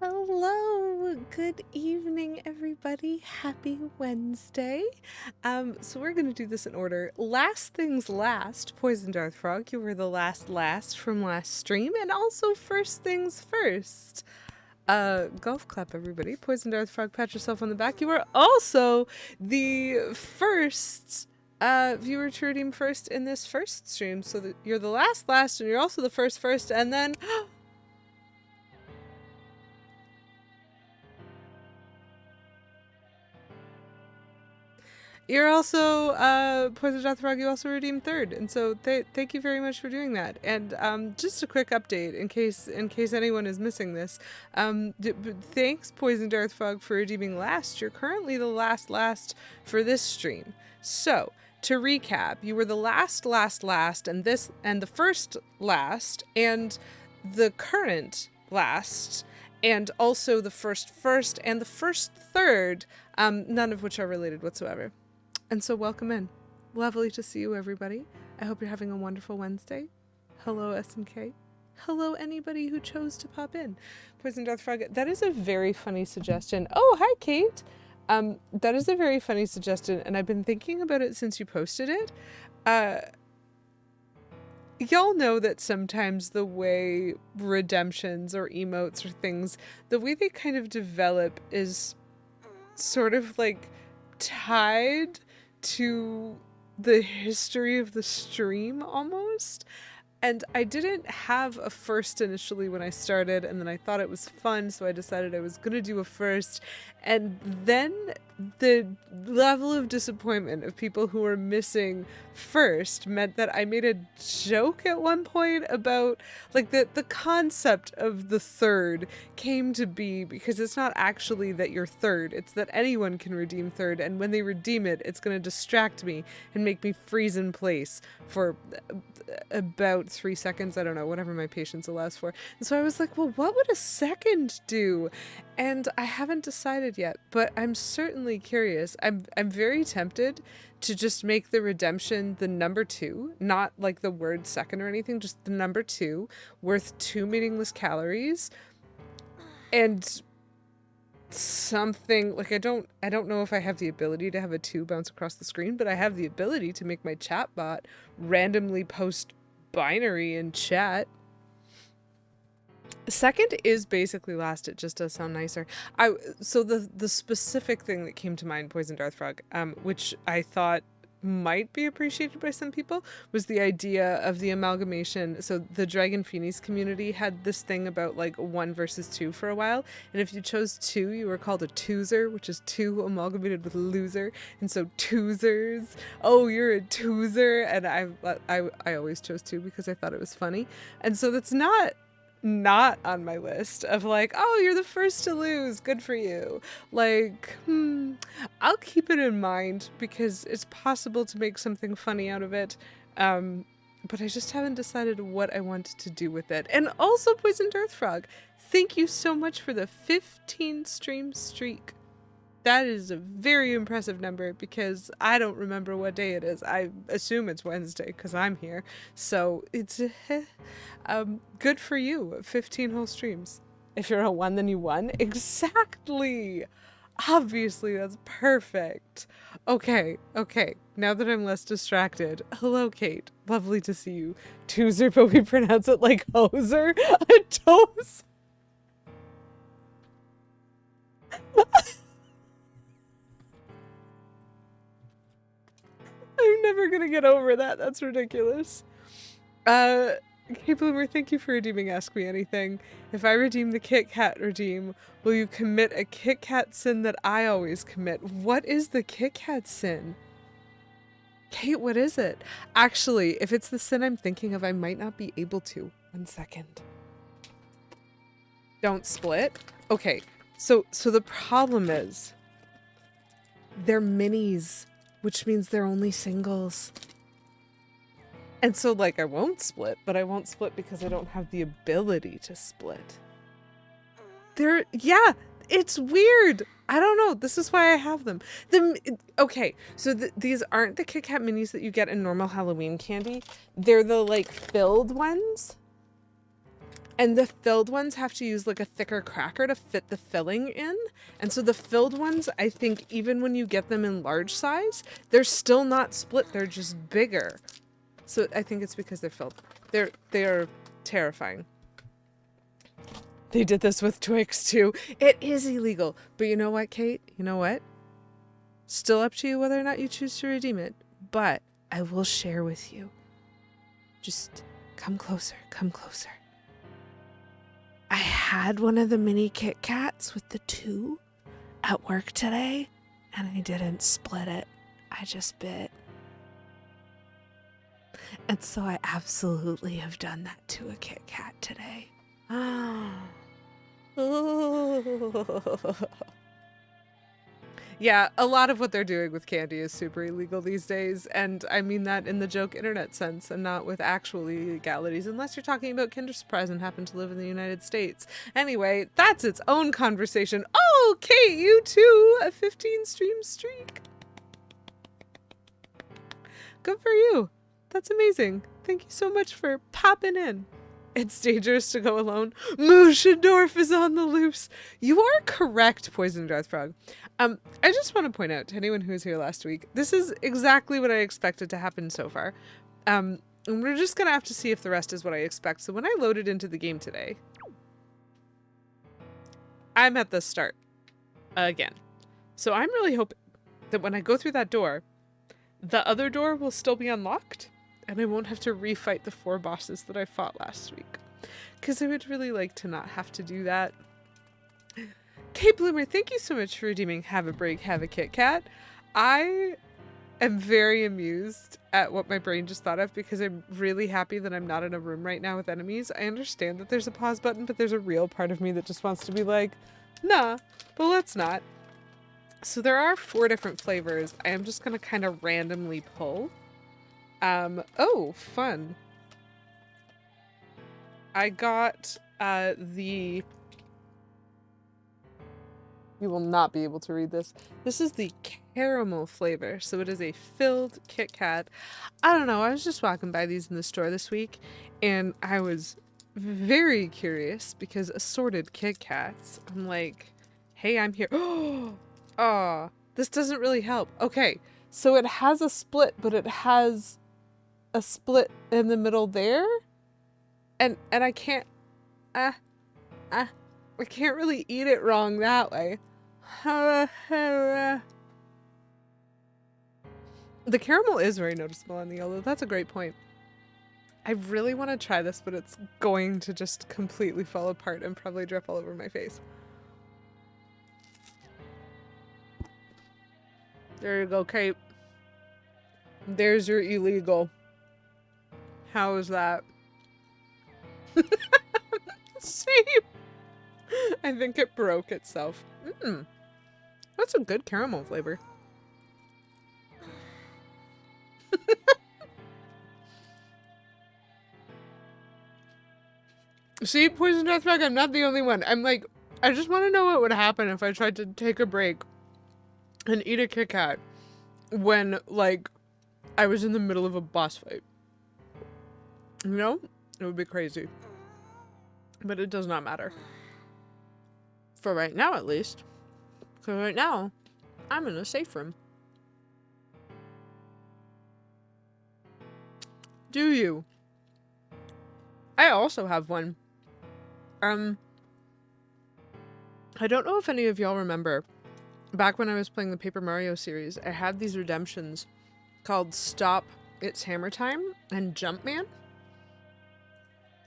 Hello, good evening, everybody. Happy Wednesday. So we're gonna do this in order. Last things last, Poison Darth Frog, you were the last from last stream, and also first things first. Golf clap, everybody. Poison Darth Frog, pat yourself on the back. You are also the first viewer to redeem first in this first stream. So you're the last, and you're also the first, and then you're also, Poison Death Frog, you also redeemed third, and so thank you very much for doing that. And just a quick update in case anyone is missing this. Thanks, Poison Darth Frog, for redeeming last. You're currently the last for this stream. So to recap, you were the last, and the first last, and the current last, and also the first, and the first third. None of which are related whatsoever. And so welcome in. Lovely to see you, everybody. I hope you're having a wonderful Wednesday. Hello, SNK. Hello, anybody who chose to pop in. Poison Death Frog, that is a very funny suggestion. Oh, hi, Kate. That is a very funny suggestion, and I've been thinking about it since you posted it. Y'all know that sometimes the way redemptions or emotes or things, the way they kind of develop is sort of like tied to the history of the stream almost. And I didn't have a first initially when I started, and then I thought it was fun, so I decided I was gonna do a first. And then the level of disappointment of people who were missing first meant that I made a joke at one point about like the concept of the third came to be because it's not actually that you're third, it's that anyone can redeem third, and when they redeem it, it's going to distract me and make me freeze in place for about 3 seconds. I don't know, whatever my patience allows for. And so I was like, well, what would a second do? And I haven't decided yet, but I'm certainly curious. I'm very tempted to just make the redemption the number 2, not like the word second or anything, just the number 2, worth 2 meaningless calories, and something like I don't know if I have the ability to have a 2 bounce across the screen, but I have the ability to make my chat bot randomly post binary in chat. Second is basically last. It just does sound nicer. So the specific thing that came to mind, Poison Darth Frog, which I thought might be appreciated by some people, was the idea of the amalgamation. So the Dragon Phoenix community had this thing about like 1 versus 2 for a while, and if you chose 2, you were called a twozer, which is 2 amalgamated with loser, and so toozers. Oh, you're a toozer, and I always chose 2 because I thought it was funny, and so that's not on my list of like, oh, you're the first to lose, good for you. Like, I'll keep it in mind because it's possible to make something funny out of it, but I just haven't decided what I want to do with it. And also, Poison Darth Frog, thank you so much for the 15 stream streak. That is a very impressive number because I don't remember what day it is. I assume it's Wednesday because I'm here. So it's good for you. 15 whole streams. If you're a 1, then you won. Exactly. Obviously, that's perfect. Okay. Now that I'm less distracted. Hello, Kate. Lovely to see you. Toozer, but we pronounce it like hoser. A toes. I'm never gonna get over that. That's ridiculous. K-Bloomer, thank you for redeeming Ask Me Anything. If I redeem the Kit Kat redeem, will you commit a Kit Kat sin that I always commit? What is the Kit Kat sin? Kate, what is it? Actually, if it's the sin I'm thinking of, I might not be able to. 1 second. Don't split? Okay, so the problem is they're minis, which means they're only singles. And so, like, I won't split, but I won't split because I don't have the ability to split. Yeah, it's weird. I don't know. This is why I have them. Okay, so these aren't the Kit Kat minis that you get in normal Halloween candy. They're the, like, filled ones. And the filled ones have to use like a thicker cracker to fit the filling in. And so the filled ones, I think even when you get them in large size, they're still not split. They're just bigger. So I think it's because they're filled. They're terrifying. They did this with Twix too. It is illegal. But you know what, Kate? You know what? Still up to you whether or not you choose to redeem it. But I will share with you. Just come closer. Come closer. I had one of the mini Kit Kats with the 2 at work today, and I didn't split it. I just bit. And so I absolutely have done that to a Kit Kat today. Yeah, a lot of what they're doing with candy is super illegal these days, and I mean that in the joke internet sense and not with actual illegalities, unless you're talking about Kinder Surprise and happen to live in the United States. Anyway, that's its own conversation. Oh, Kate, you too! A 15 stream streak. Good for you. That's amazing. Thank you so much for popping in. It's dangerous to go alone. Mushendorf is on the loose. You are correct, Poison Darth Frog. I just want to point out to anyone who was here last week, this is exactly what I expected to happen so far. And we're just going to have to see if the rest is what I expect. So when I loaded into the game today, I'm at the start again. So I'm really hoping that when I go through that door, the other door will still be unlocked. And I won't have to refight the 4 bosses that I fought last week. Because I would really like to not have to do that. Kate Bloomer, thank you so much for redeeming Have a Break, Have a Kit Kat. I am very amused at what my brain just thought of because I'm really happy that I'm not in a room right now with enemies. I understand that there's a pause button, but there's a real part of me that just wants to be like, nah, but let's not. So there are 4 different flavors. I am just going to kind of randomly pull. Oh, fun. I got, you will not be able to read this. This is the caramel flavor. So it is a filled Kit Kat. I don't know. I was just walking by these in the store this week and I was very curious because assorted Kit Kats. I'm like, hey, I'm here. Oh, this doesn't really help. Okay. So it has a split, but it has a split in the middle there, and I can't I can't really eat it wrong that way. The caramel is very noticeable on the yellow. That's a great point. I really want to try this, but it's going to just completely fall apart and probably drip all over my face. There you go, Kate. There's your illegal. How is that? Same. I think it broke itself. That's a good caramel flavor. See, Poison Death Frog, I'm not the only one. I'm like, I just want to know what would happen if I tried to take a break and eat a Kit Kat when, like, I was in the middle of a boss fight. You know? It would be crazy. But it does not matter. For right now, at least. Because right now, I'm in a safe room. Do you? I also have one. I don't know if any of y'all remember. Back when I was playing the Paper Mario series, I had these redemptions called Stop, It's Hammer Time and Jumpman.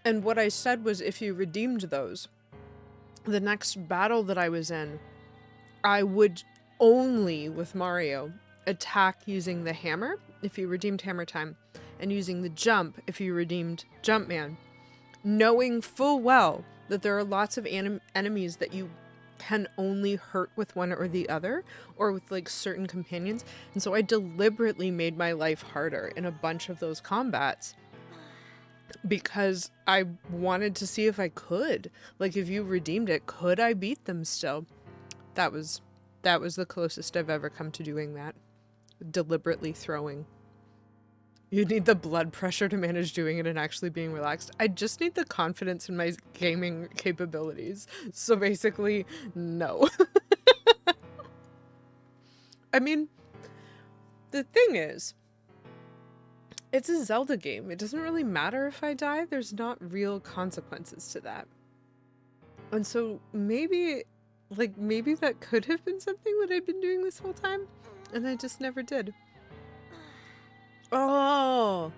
And what I said was if you redeemed those, the next battle that I was in, I would only, with Mario, attack using the hammer if you redeemed Hammer Time, and using the jump if you redeemed Jumpman, knowing full well that there are lots of enemies that you can only hurt with one or the other, or with like certain companions. And so I deliberately made my life harder in a bunch of those combats because I wanted to see if I could. Like, if you redeemed it, could I beat them still? That was the closest I've ever come to doing that. Deliberately throwing. You need the blood pressure to manage doing it and actually being relaxed. I just need the confidence in my gaming capabilities. So basically, no. I mean, the thing is, it's a Zelda game. It doesn't really matter if I die. There's not real consequences to that. And so maybe that could have been something that I'd been doing this whole time, and I just never did. Oh,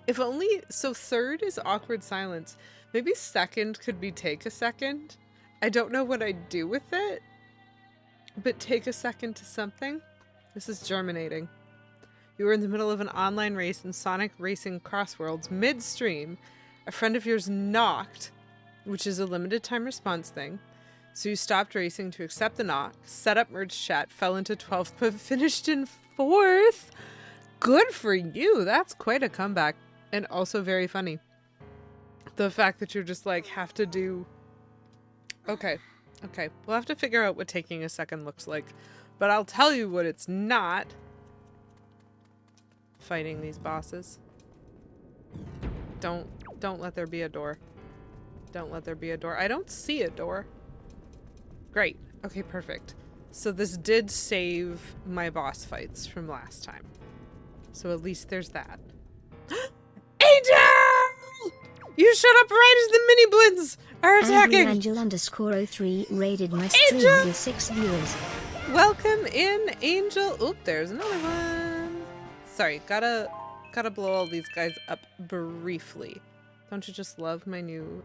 if only. So third is awkward silence. Maybe second could be take a second. I don't know what I'd do with it, but take a second to something. This is germinating. You were in the middle of an online race in Sonic Racing Crossworlds midstream. A friend of yours knocked, which is a limited time response thing. So you stopped racing to accept the knock, set up merge chat, fell into 12th, but finished in 4th. Good for you. That's quite a comeback. And also very funny. The fact that you're just like, have to do... Okay. We'll have to figure out what taking a second looks like. But I'll tell you what it's not. Fighting these bosses. Don't let there be a door. Don't let there be a door. I don't see a door. Great. Okay, perfect. So this did save my boss fights from last time. So at least there's that. Angel! You shut up right as the mini blins are attacking! Angel_03 rated my stream with 6 viewers. Welcome in, Angel. Oop, there's another one. Sorry, gotta blow all these guys up briefly. Don't you just love my new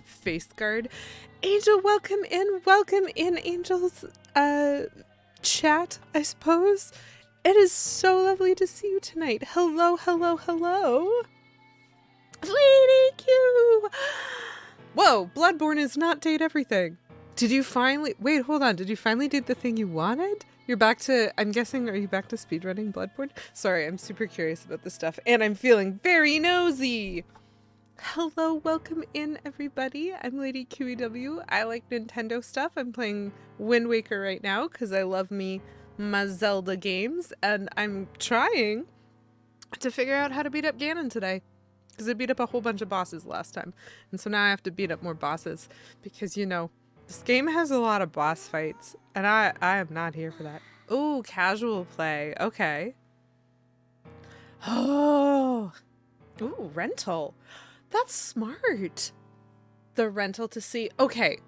face guard? Angel, welcome in Angel's chat, I suppose. It is so lovely to see you tonight. Hello. Lady Q! Whoa, Bloodborne is not date everything. Did you finally... Wait, hold on. Did you finally date the thing you wanted? You're back to... I'm guessing, are you back to speedrunning Bloodborne? Sorry, I'm super curious about this stuff. And I'm feeling very nosy. Hello, welcome in, everybody. I'm Lady QEW. I like Nintendo stuff. I'm playing Windwaker right now because I love me my Zelda games. And I'm trying to figure out how to beat up Ganon today. Because I beat up a whole bunch of bosses last time. And so now I have to beat up more bosses. Because, you know... This game has a lot of boss fights, and I am not here for that. Ooh, casual play. Okay. Oh. Ooh, rental. That's smart. The rental to see. Okay.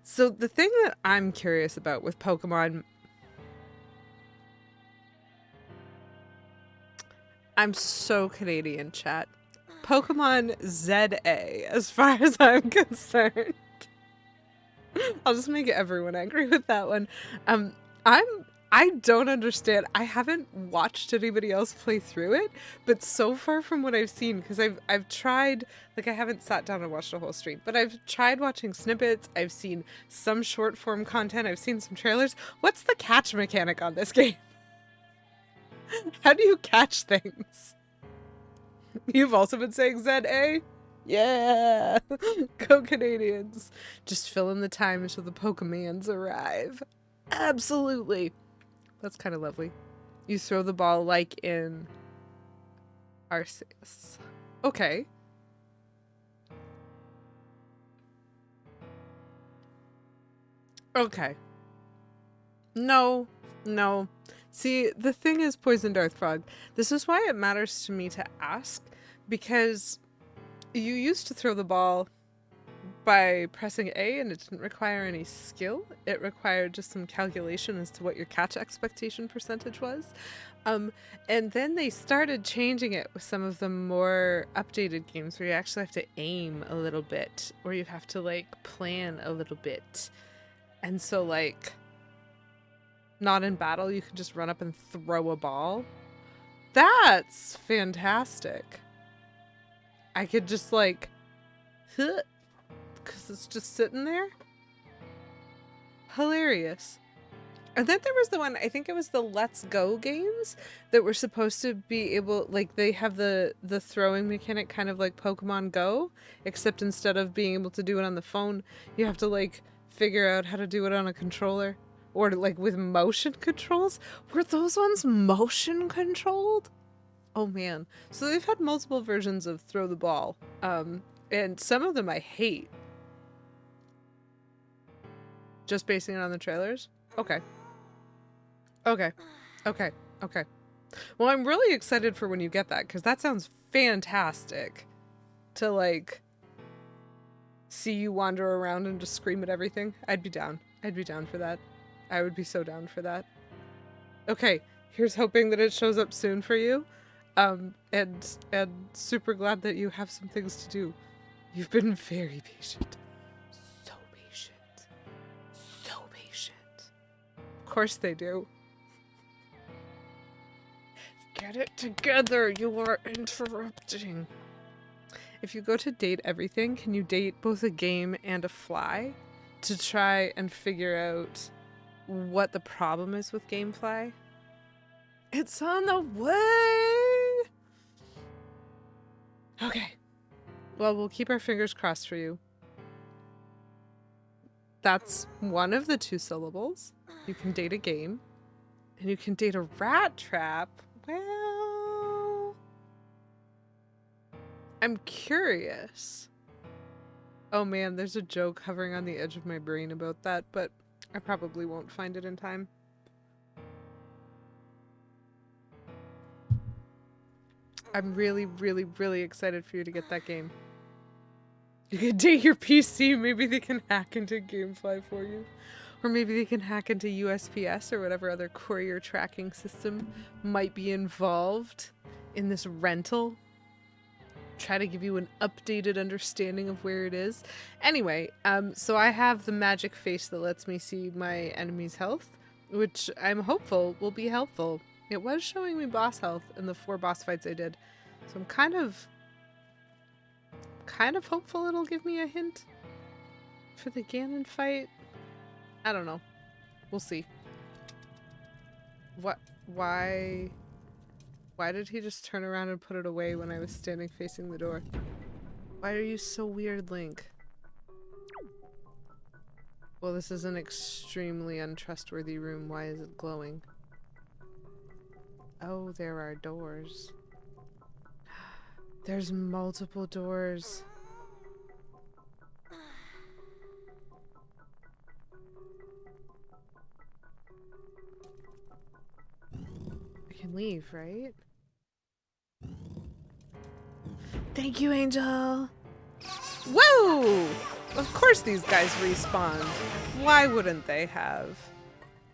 So the thing that I'm curious about with Pokemon... I'm so Canadian, chat. Pokemon ZA, as far as I'm concerned. I'll just make everyone angry with that one. I don't understand. I haven't watched anybody else play through it, but so far from what I've seen, because I've tried, like I haven't sat down and watched a whole stream, but I've tried watching snippets. I've seen some short form content. I've seen some trailers. What's the catch mechanic on this game? How do you catch things? You've also been saying ZA? Yeah! Go Canadians! Just fill in the time until the Pokemons arrive. Absolutely! That's kind of lovely. You throw the ball like in Arceus. Okay. Okay. No. See, the thing is, Poisoned Earth Frog, this is why it matters to me to ask, because you used to throw the ball by pressing A and it didn't require any skill. It required just some calculation as to what your catch expectation percentage was. And then they started changing it with some of the more updated games where you actually have to aim a little bit, or you have to like plan a little bit. And so like, not in battle, you can just run up and throw a ball. That's fantastic. I could just like, because it's just sitting there. Hilarious. And then there was the one, I think it was the Let's Go games that were supposed to be able, like they have the throwing mechanic kind of like Pokemon Go, except instead of being able to do it on the phone, you have to like figure out how to do it on a controller. Or like with motion controls? Were those ones motion controlled? Oh man. So they've had multiple versions of Throw the Ball. And some of them I hate. Just basing it on the trailers? Okay. Okay. Okay. Okay. Well, I'm really excited for when you get that, because that sounds fantastic. To, like, see you wander around and just scream at everything. I'd be down. I'd be down for that. I would be so down for that. Okay, here's hoping that it shows up soon for you. And super glad that you have some things to do. You've been very patient. So patient. So patient. Of course they do. Get it together, you are interrupting. If you go to date everything, can you date both a game and a fly to try and figure out what the problem is with Gamefly? It's on the way! Okay. Well, we'll keep our fingers crossed for you. That's one of the 2 syllables. You can date a game. And you can date a rat trap. Well... I'm curious. Oh man, there's a joke hovering on the edge of my brain about that, but I probably won't find it in time. I'm really, really, really excited for you to get that game. You can date your PC, maybe they can hack into Gamefly for you. Or maybe they can hack into USPS or whatever other courier tracking system might be involved in this rental. Try to give you an updated understanding of where it is. Anyway, so I have the magic face that lets me see my enemy's health, which I'm hopeful will be helpful. It was showing me boss health in the 4 boss fights I did, so I'm kind of hopeful it'll give me a hint for the Ganon fight. I don't know. We'll see. What? Why did he just turn around and put it away when I was standing facing the door? Why are you so weird, Link? Well, this is an extremely untrustworthy room. Why is it glowing? Oh, there are doors. There's multiple doors. I can leave, right? Thank you, Angel! Whoa! Of course these guys respawn. Why wouldn't they have?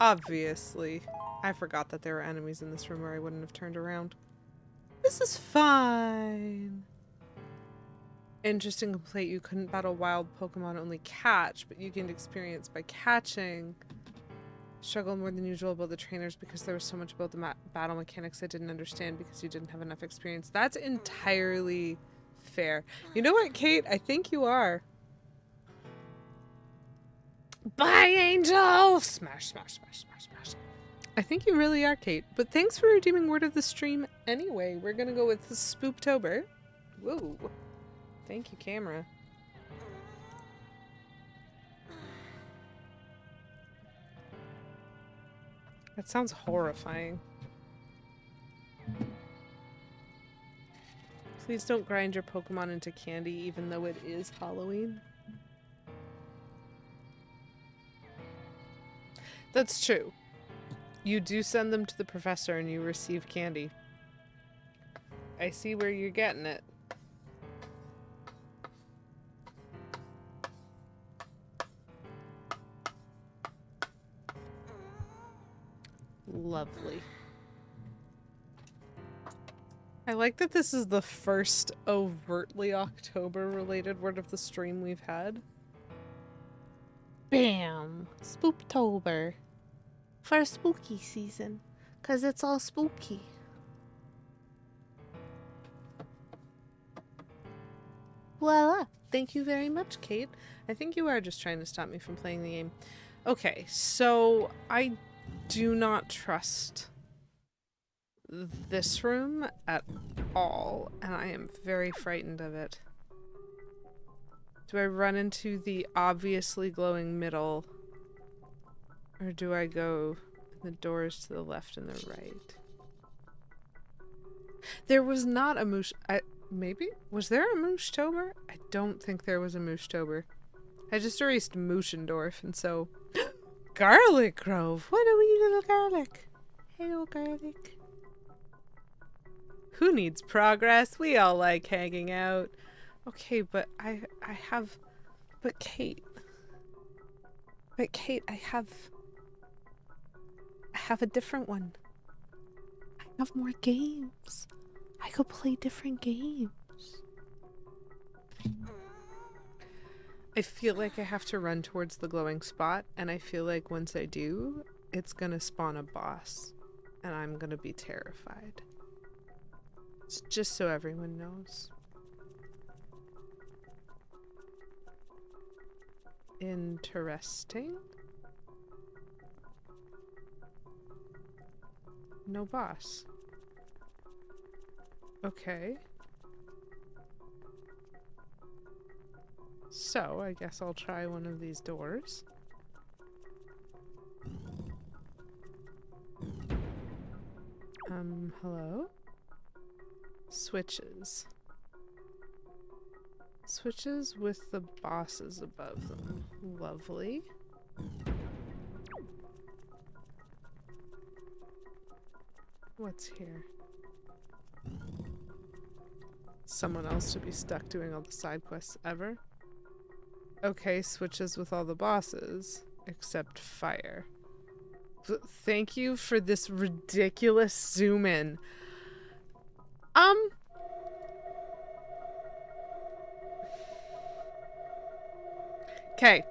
Obviously. I forgot that there were enemies in this room or I wouldn't have turned around. This is fine. Interesting complaint. You couldn't battle wild Pokemon, only catch, but you gained experience by catching. Struggled more than usual about the trainers because there was so much about the battle mechanics I didn't understand because you didn't have enough experience. That's entirely fair. You know what, Kate? I think you are. Bye, Angel! Smash, smash, smash, smash, smash. I think you really are, Kate. But thanks for redeeming word of the stream anyway. We're gonna go with Spooptober. Whoa. Thank you, camera. That sounds horrifying. Please don't grind your Pokemon into candy even though it is Halloween. That's true. You do send them to the professor and you receive candy. I see where you're getting it. Lovely. I like that this is the first overtly October-related word of the stream we've had. Bam! Spooptober. For spooky season. 'Cause it's all spooky. Voila! Thank you very much, Kate. I think you are just trying to stop me from playing the game. Okay, so I do not trust this room at all, and I am very frightened of it. Do I run into the obviously glowing middle, or do I go in the doors to the left and the right? There was not a moosh. Maybe? Was there a Mooshtober? I don't think there was a Mooshtober. I just erased Mooshendorf, and so... Garlic Grove! What a wee little garlic! Hello, garlic. Who needs progress? We all like hanging out. Okay, but I have... But Kate... I have a different one. I have more games. I could play different games. I feel like I have to run towards the glowing spot, and I feel like once I do, it's gonna spawn a boss, and I'm gonna be terrified. It's just so everyone knows. Interesting. No boss. Okay. So, I guess I'll try one of these doors. Hello? Switches. Switches with the bosses above them. Lovely. What's here? Someone else to be stuck doing all the side quests ever? Okay, switches with all the bosses, except fire. Thank you for this ridiculous zoom in. Okay.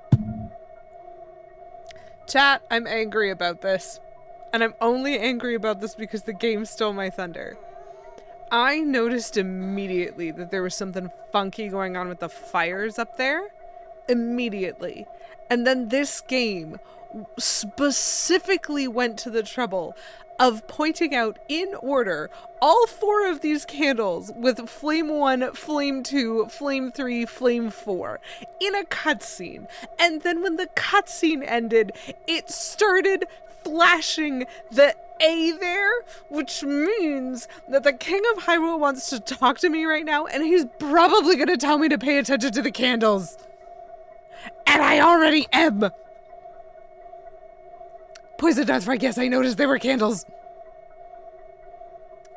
Chat, I'm angry about this. And I'm only angry about this because the game stole my thunder. I noticed immediately that there was something funky going on with the fires up there. Immediately. And then this game specifically went to the trouble of pointing out in order all 4 of these candles with flame 1, flame 2, flame 3, flame 4 in a cutscene. And then when the cutscene ended, it started flashing the A there, which means that the King of Hyrule wants to talk to me right now, and he's probably going to tell me to pay attention to the candles. And I already am. Poison Deathfrag, yes, I noticed there were candles.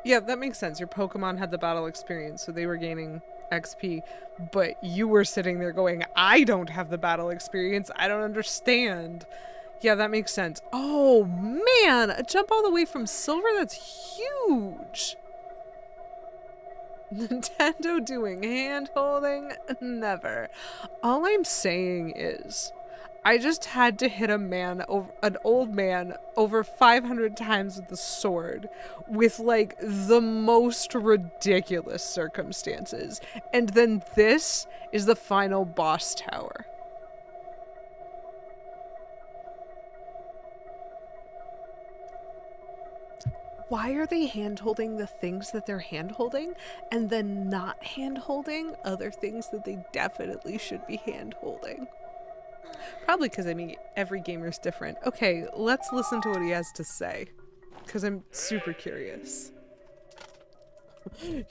Yeah, that makes sense. Your Pokemon had the battle experience, so they were gaining XP. But you were sitting there going, I don't have the battle experience. I don't understand. Yeah, that makes sense. Oh, man. A jump all the way from silver? That's huge. Nintendo doing hand-holding? Never. All I'm saying is, I just had to hit an old man over 500 times with the sword with like the most ridiculous circumstances. And then this is the final boss tower. Why are they hand-holding the things that they're hand-holding and then not hand-holding other things that they definitely should be hand-holding? Probably because, I mean, every gamer's different. Okay, let's listen to what he has to say, because I'm super curious.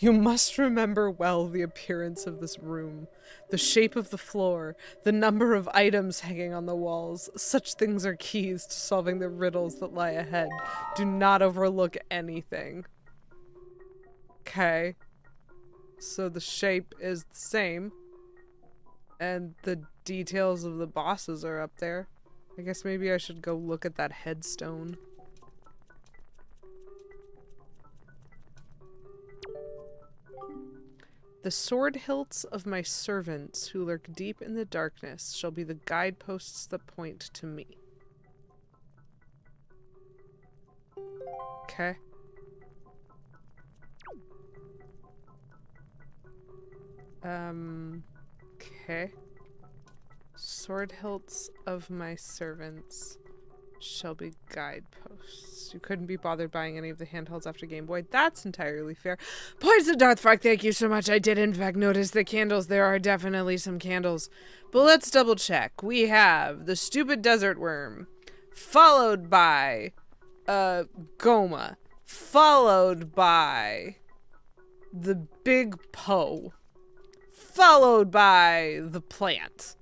You must remember well the appearance of this room, the shape of the floor, the number of items hanging on the walls. Such things are keys to solving the riddles that lie ahead. Do not overlook anything. Okay. So the shape is the same. And the details of the bosses are up there. I guess maybe I should go look at that headstone. The sword hilts of my servants who lurk deep in the darkness shall be the guideposts that point to me. Okay. Okay. Sword hilts of my servants shall be guideposts. You couldn't be bothered buying any of the handhelds after Game Boy. That's entirely fair. Poison Darthfrog, thank you so much. I did in fact notice the candles. There are definitely some candles. But let's double check. We have the stupid desert worm, followed by Goma, followed by the big Poe, followed by the plant.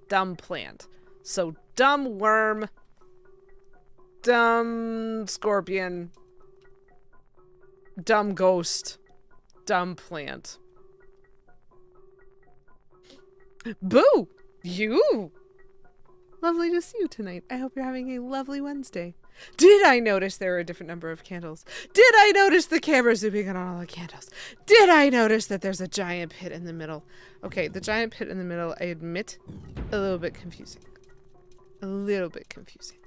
Dumb plant. So dumb worm, dumb scorpion, dumb ghost, dumb plant. Boo! You! Lovely to see you tonight. I hope you're having a lovely Wednesday. Did I notice there were a different number of candles? Did I notice the camera zooming in on all the candles? Did I notice that there's a giant pit in the middle? Okay, the giant pit in the middle, I admit, a little bit confusing. A little bit confusing.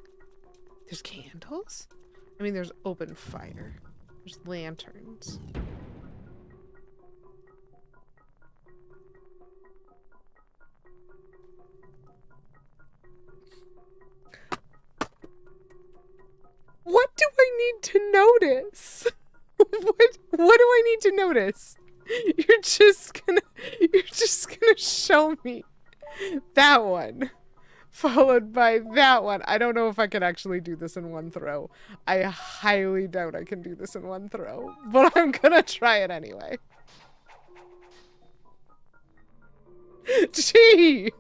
There's candles? I mean, there's open fire. There's lanterns. What do I need to notice? What do I need to notice? You're just gonna show me that one, followed by that one. I don't know if I can actually do this in one throw. I highly doubt I can do this in one throw, but I'm gonna try it anyway. Gee!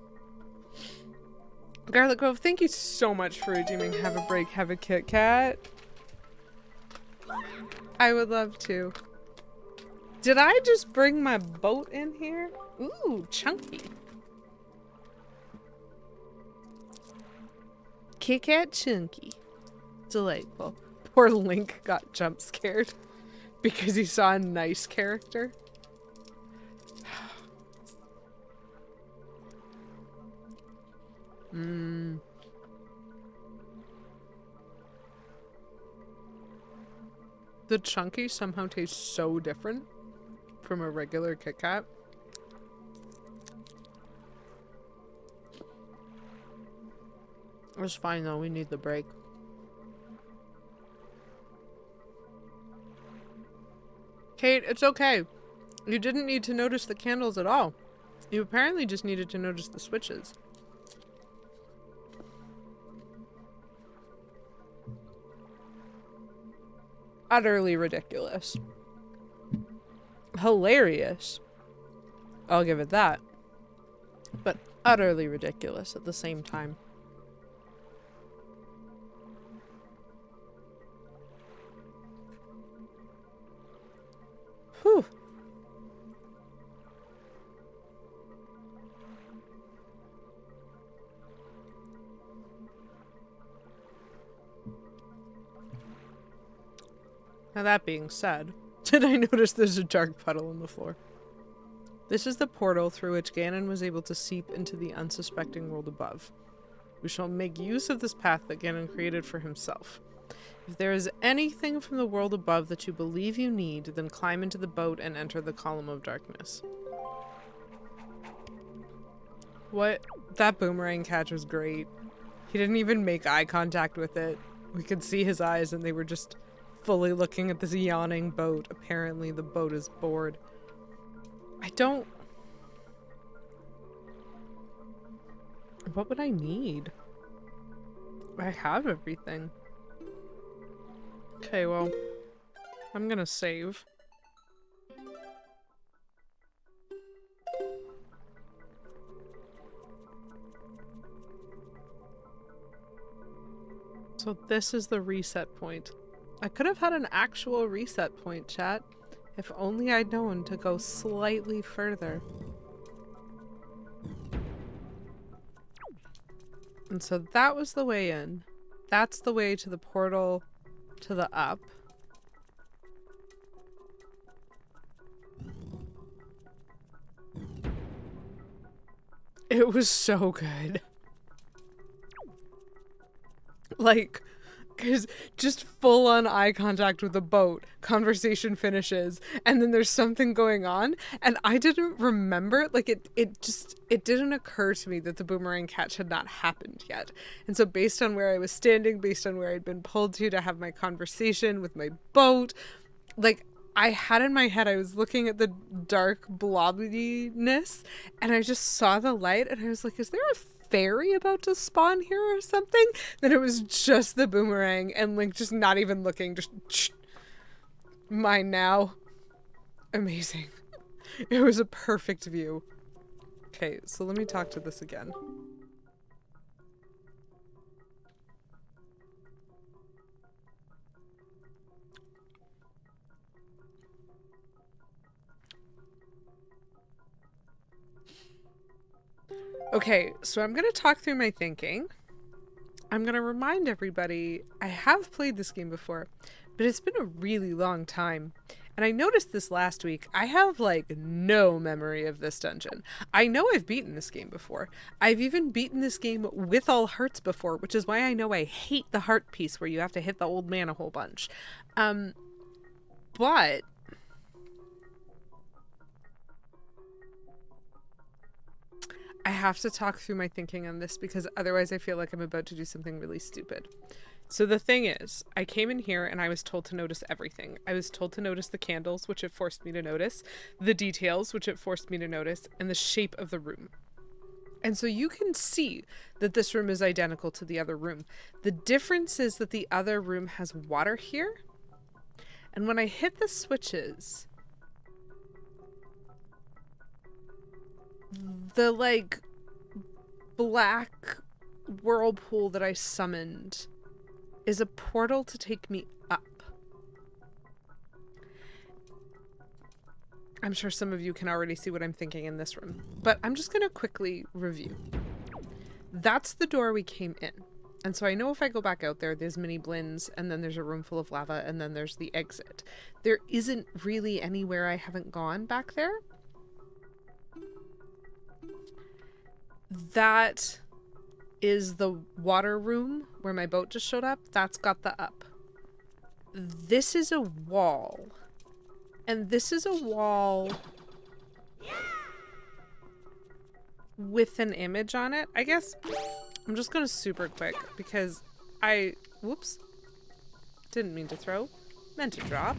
Garlic Grove, thank you so much for redeeming Have a Break, Have a Kit Kat. I would love to. Did I just bring my boat in here? Ooh, chunky. Kit Kat chunky. Delightful. Poor Link got jump scared because he saw a nice character. The chunky somehow tastes so different from a regular Kit Kat. It's fine though, we need the break. Kate, it's okay. You didn't need to notice the candles at all. You apparently just needed to notice the switches. Utterly ridiculous. Hilarious. I'll give it that. But utterly ridiculous at the same time. Whew. Now that being said, did I notice there's a dark puddle on the floor? This is the portal through which Ganon was able to seep into the unsuspecting world above. We shall make use of this path that Ganon created for himself. If there is anything from the world above that you believe you need, then climb into the boat and enter the column of darkness. What? That boomerang catch was great. He didn't even make eye contact with it. We could see his eyes and they were just fully looking at this yawning boat. Apparently the boat is bored. What would I need? I have everything. Okay, well, I'm gonna save. So this is the reset point. I could have had an actual reset point, chat, if only I'd known to go slightly further. And so that was the way in. That's the way to the portal to the up. It was so good. Like, because just full on eye contact with the boat, conversation finishes, and then there's something going on, and I didn't remember, like it didn't occur to me that the boomerang catch had not happened yet. And so based on where I was standing, based on where I'd been pulled to have my conversation with my boat, like I had in my head, I was looking at the dark blobbiness, and I just saw the light, and I was like, is there a fairy about to spawn here or something? Then it was just the boomerang and Link just not even looking, just mine now. Amazing. It was a perfect view. Okay, so let me talk to this again. Okay, so I'm going to talk through my thinking. I'm going to remind everybody I have played this game before, but it's been a really long time. And I noticed this last week. I have like no memory of this dungeon. I know I've beaten this game before. I've even beaten this game with all hearts before, which is why I know I hate the heart piece where you have to hit the old man a whole bunch. But I have to talk through my thinking on this because otherwise I feel like I'm about to do something really stupid. So the thing is, I came in here and I was told to notice everything. I was told to notice the candles, which it forced me to notice, the details, which it forced me to notice, and the shape of the room. And so you can see that this room is identical to the other room. The difference is that the other room has water here. And when I hit the switches, the like black whirlpool that I summoned is a portal to take me up. I'm sure some of you can already see what I'm thinking in this room, but I'm just going to quickly review. That's the door we came in. And so I know if I go back out there, there's mini blins, and then there's a room full of lava, and then there's the exit. There isn't really anywhere I haven't gone back there. That is the water room where my boat just showed up. That's got the up. This is a wall. And this is a wall with an image on it. I guess I'm just going to super quick because whoops. Didn't mean to throw. Meant to drop.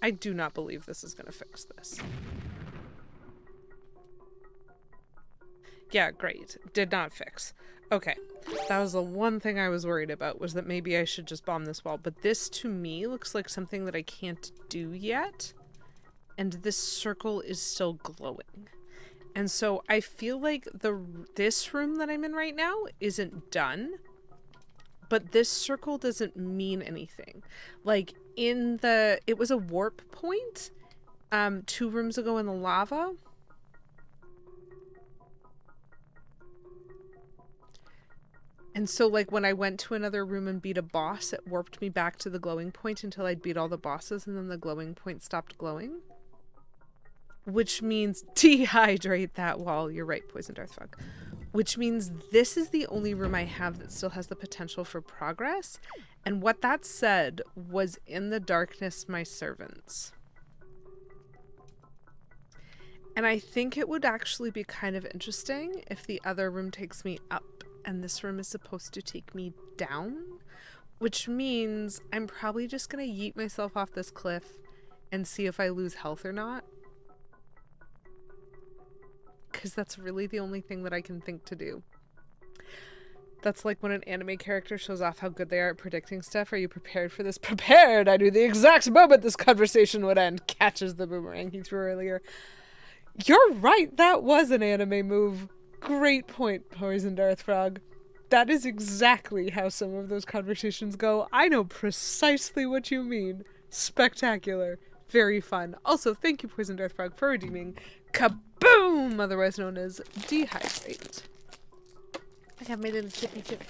I do not believe this is going to fix this. Yeah, great. Did not fix. Okay. That was the one thing I was worried about, was that maybe I should just bomb this wall. But this, to me, looks like something that I can't do yet. And this circle is still glowing. And so I feel like this room that I'm in right now isn't done. But this circle doesn't mean anything. Like, it was a warp point 2 rooms ago in the lava. And so, like, when I went to another room and beat a boss, it warped me back to the glowing point until I'd beat all the bosses, and then the glowing point stopped glowing. Which means dehydrate that wall. You're right, Poisoned Earthfrog. Which means this is the only room I have that still has the potential for progress. And what that said was, in the darkness, my servants. And I think it would actually be kind of interesting if the other room takes me up. And this room is supposed to take me down, which means I'm probably just going to yeet myself off this cliff and see if I lose health or not. Because that's really the only thing that I can think to do. That's like when an anime character shows off how good they are at predicting stuff. Are you prepared for this? Prepared! I knew the exact moment this conversation would end. Catches the boomerang he threw earlier. You're right, that was an anime move. Great point, Poisoned Earthfrog. That is exactly how some of those conversations go. I know precisely what you mean. Spectacular. Very fun. Also, thank you, Poisoned Earthfrog, for redeeming Kaboom! Otherwise known as Dehydrate. I have my little chippy chip.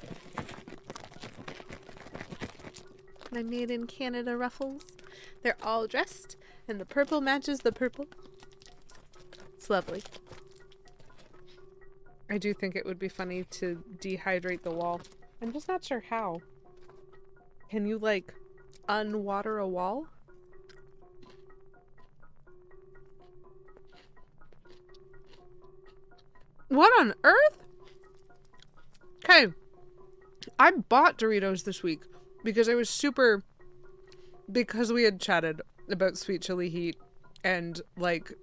My made in Canada ruffles. They're all dressed, and the purple matches the purple. It's lovely. I do think it would be funny to dehydrate the wall. I'm just not sure how. Can you, like, unwater a wall? What on earth? Okay. I bought Doritos this week because I was because we had chatted about sweet chili heat and, like,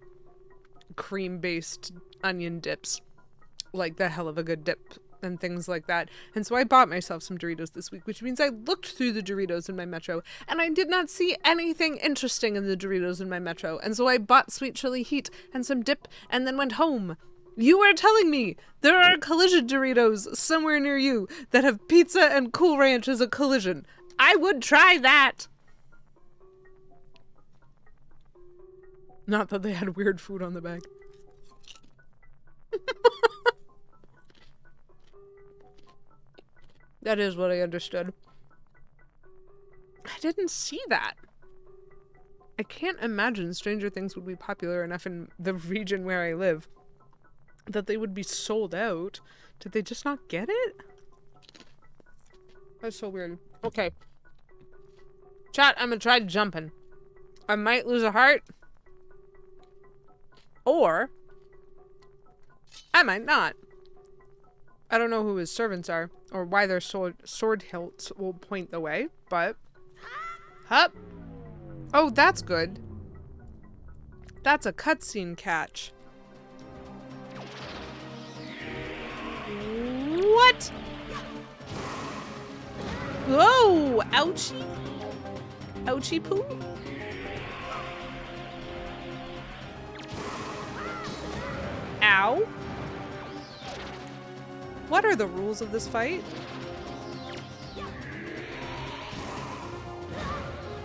cream-based onion dips. Like the hell of a good dip and things like that. And so I bought myself some Doritos this week, which means I looked through the Doritos in my Metro and I did not see anything interesting in the Doritos in my Metro. And so I bought Sweet Chili Heat and some dip and then went home. You are telling me there are Collision Doritos somewhere near you that have pizza and Cool Ranch as a collision. I would try that. Not that they had weird food on the bag. That is what I understood. I didn't see that. I can't imagine Stranger Things would be popular enough in the region where I live that they would be sold out. Did they just not get it? That's so weird. Okay. Chat, I'm gonna try jumping. I might lose a heart. Or I might not. I don't know who his servants are or why their sword hilts will point the way, but hup. Oh, that's good. That's a cutscene catch. What? Whoa! Ouchie? Ouchie poo? Ow. What are the rules of this fight?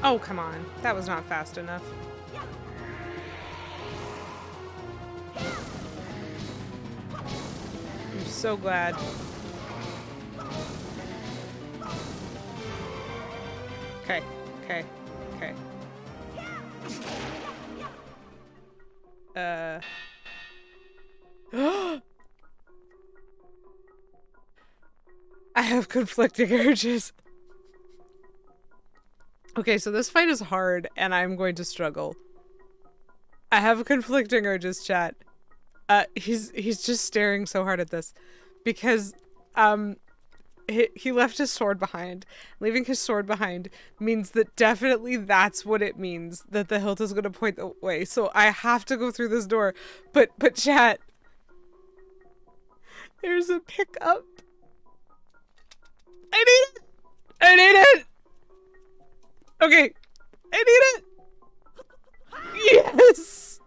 Oh, come on. That was not fast enough. I'm so glad. Okay, okay, okay. I have conflicting urges. Okay, so this fight is hard and I'm going to struggle. I have conflicting urges, chat. He's just staring so hard at this because he left his sword behind. Leaving his sword behind means that definitely that's what it means, that the hilt is going to point the way. So I have to go through this door. But chat, there's a pickup. I need it. I need it. Okay. I need it. Yes.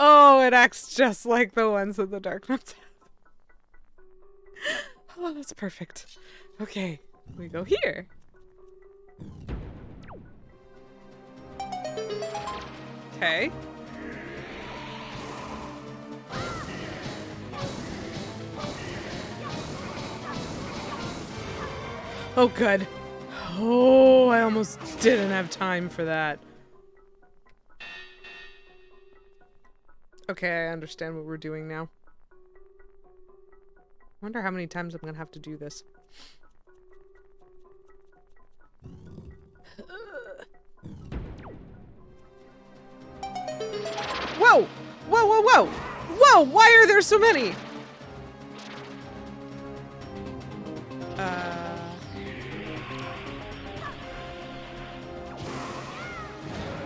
Oh, it acts just like the ones that the Dark Notes have. Oh, that's perfect. Okay, we go here. Okay. Oh, good. Oh, I almost didn't have time for that. Okay, I understand what we're doing now. Wonder how many times I'm gonna have to do this. Whoa! Whoa, whoa, whoa! Whoa! Why are there so many?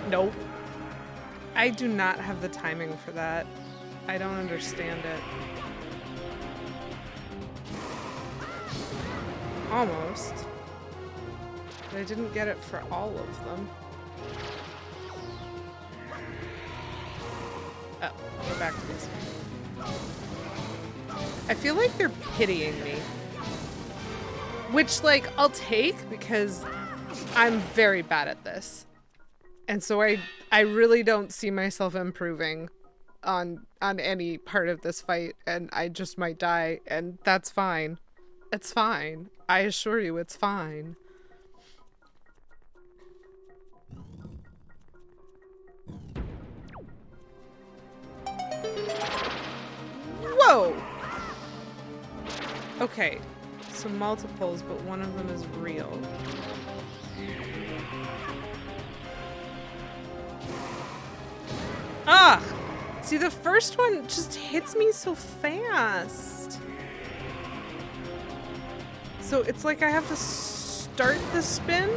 Nope. I do not have the timing for that. I don't understand it. Almost. But I didn't get it for all of them. Oh, I'll go back to this one. I feel like they're pitying me. Which, like, I'll take because I'm very bad at this. And so I really don't see myself improving on any part of this fight, and I just might die, and that's fine. It's fine. I assure you it's fine. Whoa! Okay, so multiples, but one of them is real. Ah! See, the first one just hits me so fast. So it's like I have to start the spin?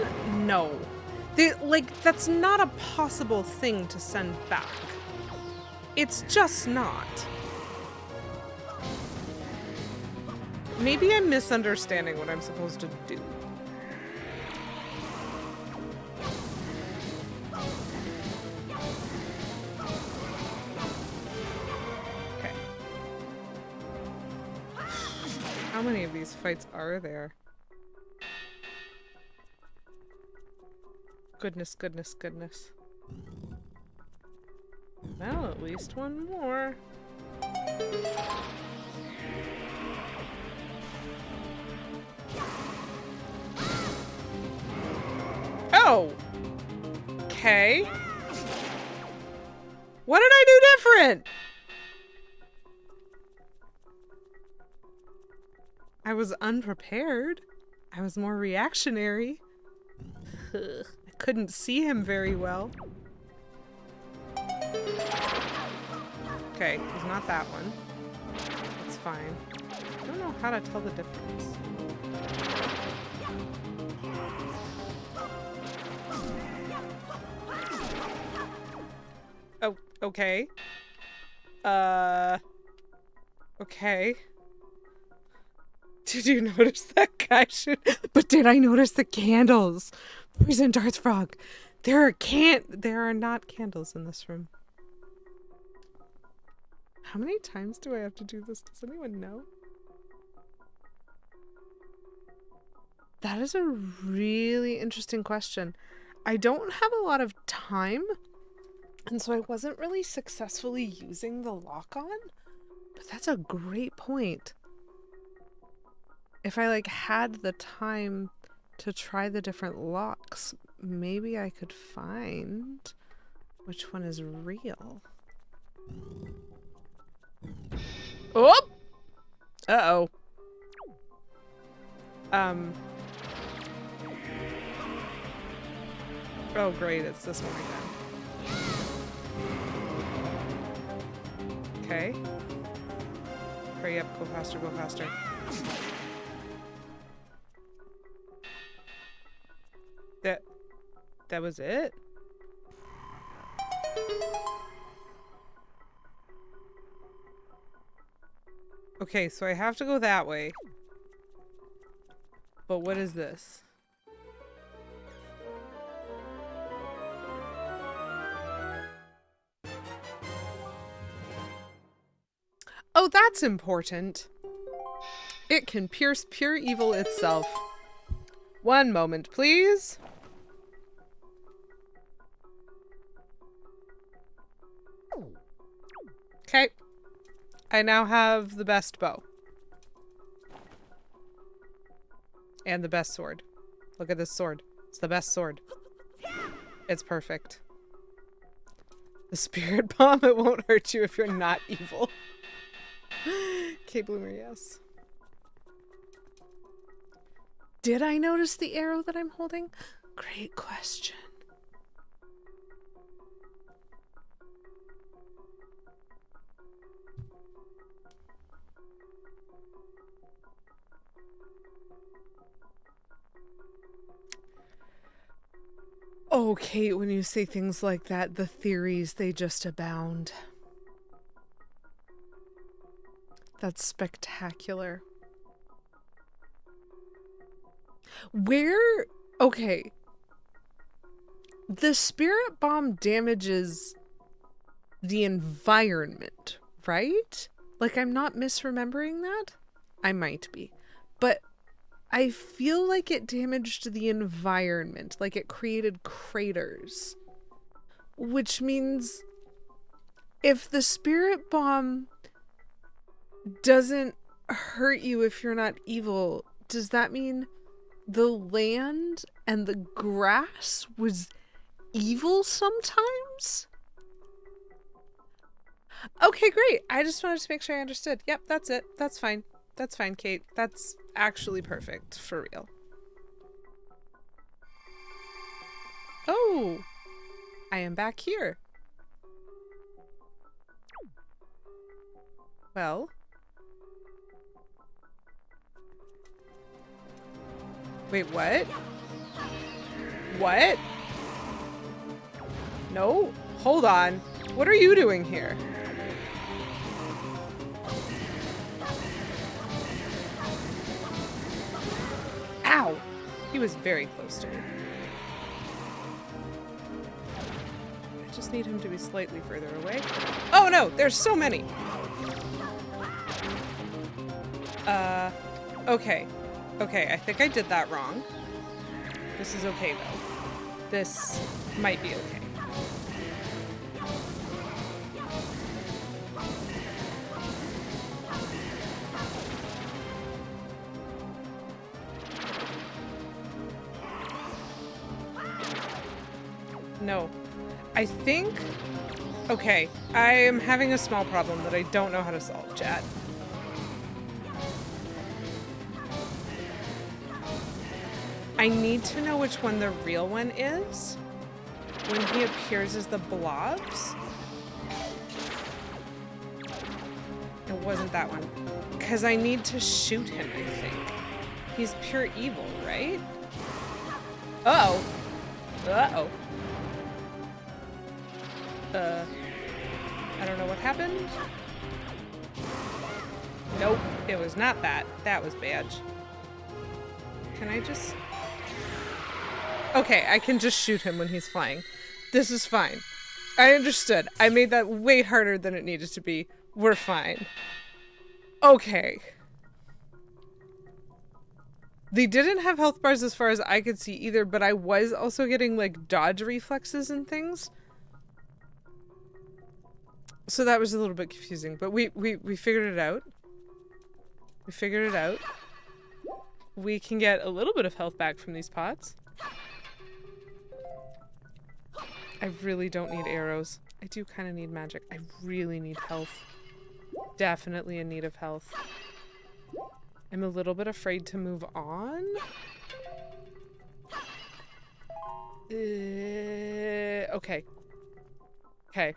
No. That's not a possible thing to send back. It's just not. Maybe I'm misunderstanding what I'm supposed to do. Okay. How many of these fights are there? Goodness, goodness, goodness. Well, at least one more. Oh! Okay. What did I do different? I was unprepared. I was more reactionary. Ugh, I couldn't see him very well. Okay, he's not that one. It's fine. I don't know how to tell the difference. Oh, okay. Okay. Did you notice that guy should? But did I notice the candles? Poison Darth Frog. There are not candles in this room. How many times do I have to do this? Does anyone know? That is a really interesting question. I don't have a lot of time, and so I wasn't really successfully using the lock-on, but that's a great point. If I like had the time to try the different locks, maybe I could find which one is real. Oh! Uh-oh. Oh great, it's this one again. Okay. Hurry up, go faster, go faster. That was it? Okay, so I have to go that way. But what is this? Oh, that's important. It can pierce pure evil itself. One moment, please. Okay. I now have the best bow. And the best sword. Look at this sword. It's the best sword. It's perfect. The spirit bomb, it won't hurt you if you're not evil. Okay, Bloomer, yes. Did I notice the arrow that I'm holding? Great question. Oh, Kate, when you say things like that, the theories, they just abound. That's spectacular. Where... Okay. The spirit bomb damages the environment, right? Like, I'm not misremembering that? I might be. But I feel like it damaged the environment. Like, it created craters. Which means if the spirit bomb doesn't hurt you if you're not evil, does that mean the land and the grass was evil sometimes? Okay, great. I just wanted to make sure I understood. Yep, that's it. That's fine. That's fine, Kate. That's actually perfect. For real. Oh! I am back here. Well. Wait, what? What? No, hold on. What are you doing here? Ow! He was very close to me. I just need him to be slightly further away. Oh no, there's so many! Okay. Okay, I think I did that wrong. This is okay though. This might be okay. No. I think... Okay, I am having a small problem that I don't know how to solve, chat. I need to know which one the real one is when he appears as the blobs. It wasn't that one. Because I need to shoot him, I think. He's pure evil, right? Uh-oh. Uh-oh. I don't know what happened. Nope, it was not that. That was badge. Can I just... Okay, I can just shoot him when he's flying. This is fine. I understood. I made that way harder than it needed to be. We're fine. Okay. They didn't have health bars as far as I could see either, but I was also getting like dodge reflexes and things. So that was a little bit confusing, but we figured it out. We figured it out. We can get a little bit of health back from these pots. I really don't need arrows. I do kind of need magic. I really need health. Definitely in need of health. I'm a little bit afraid to move on. Okay. Okay.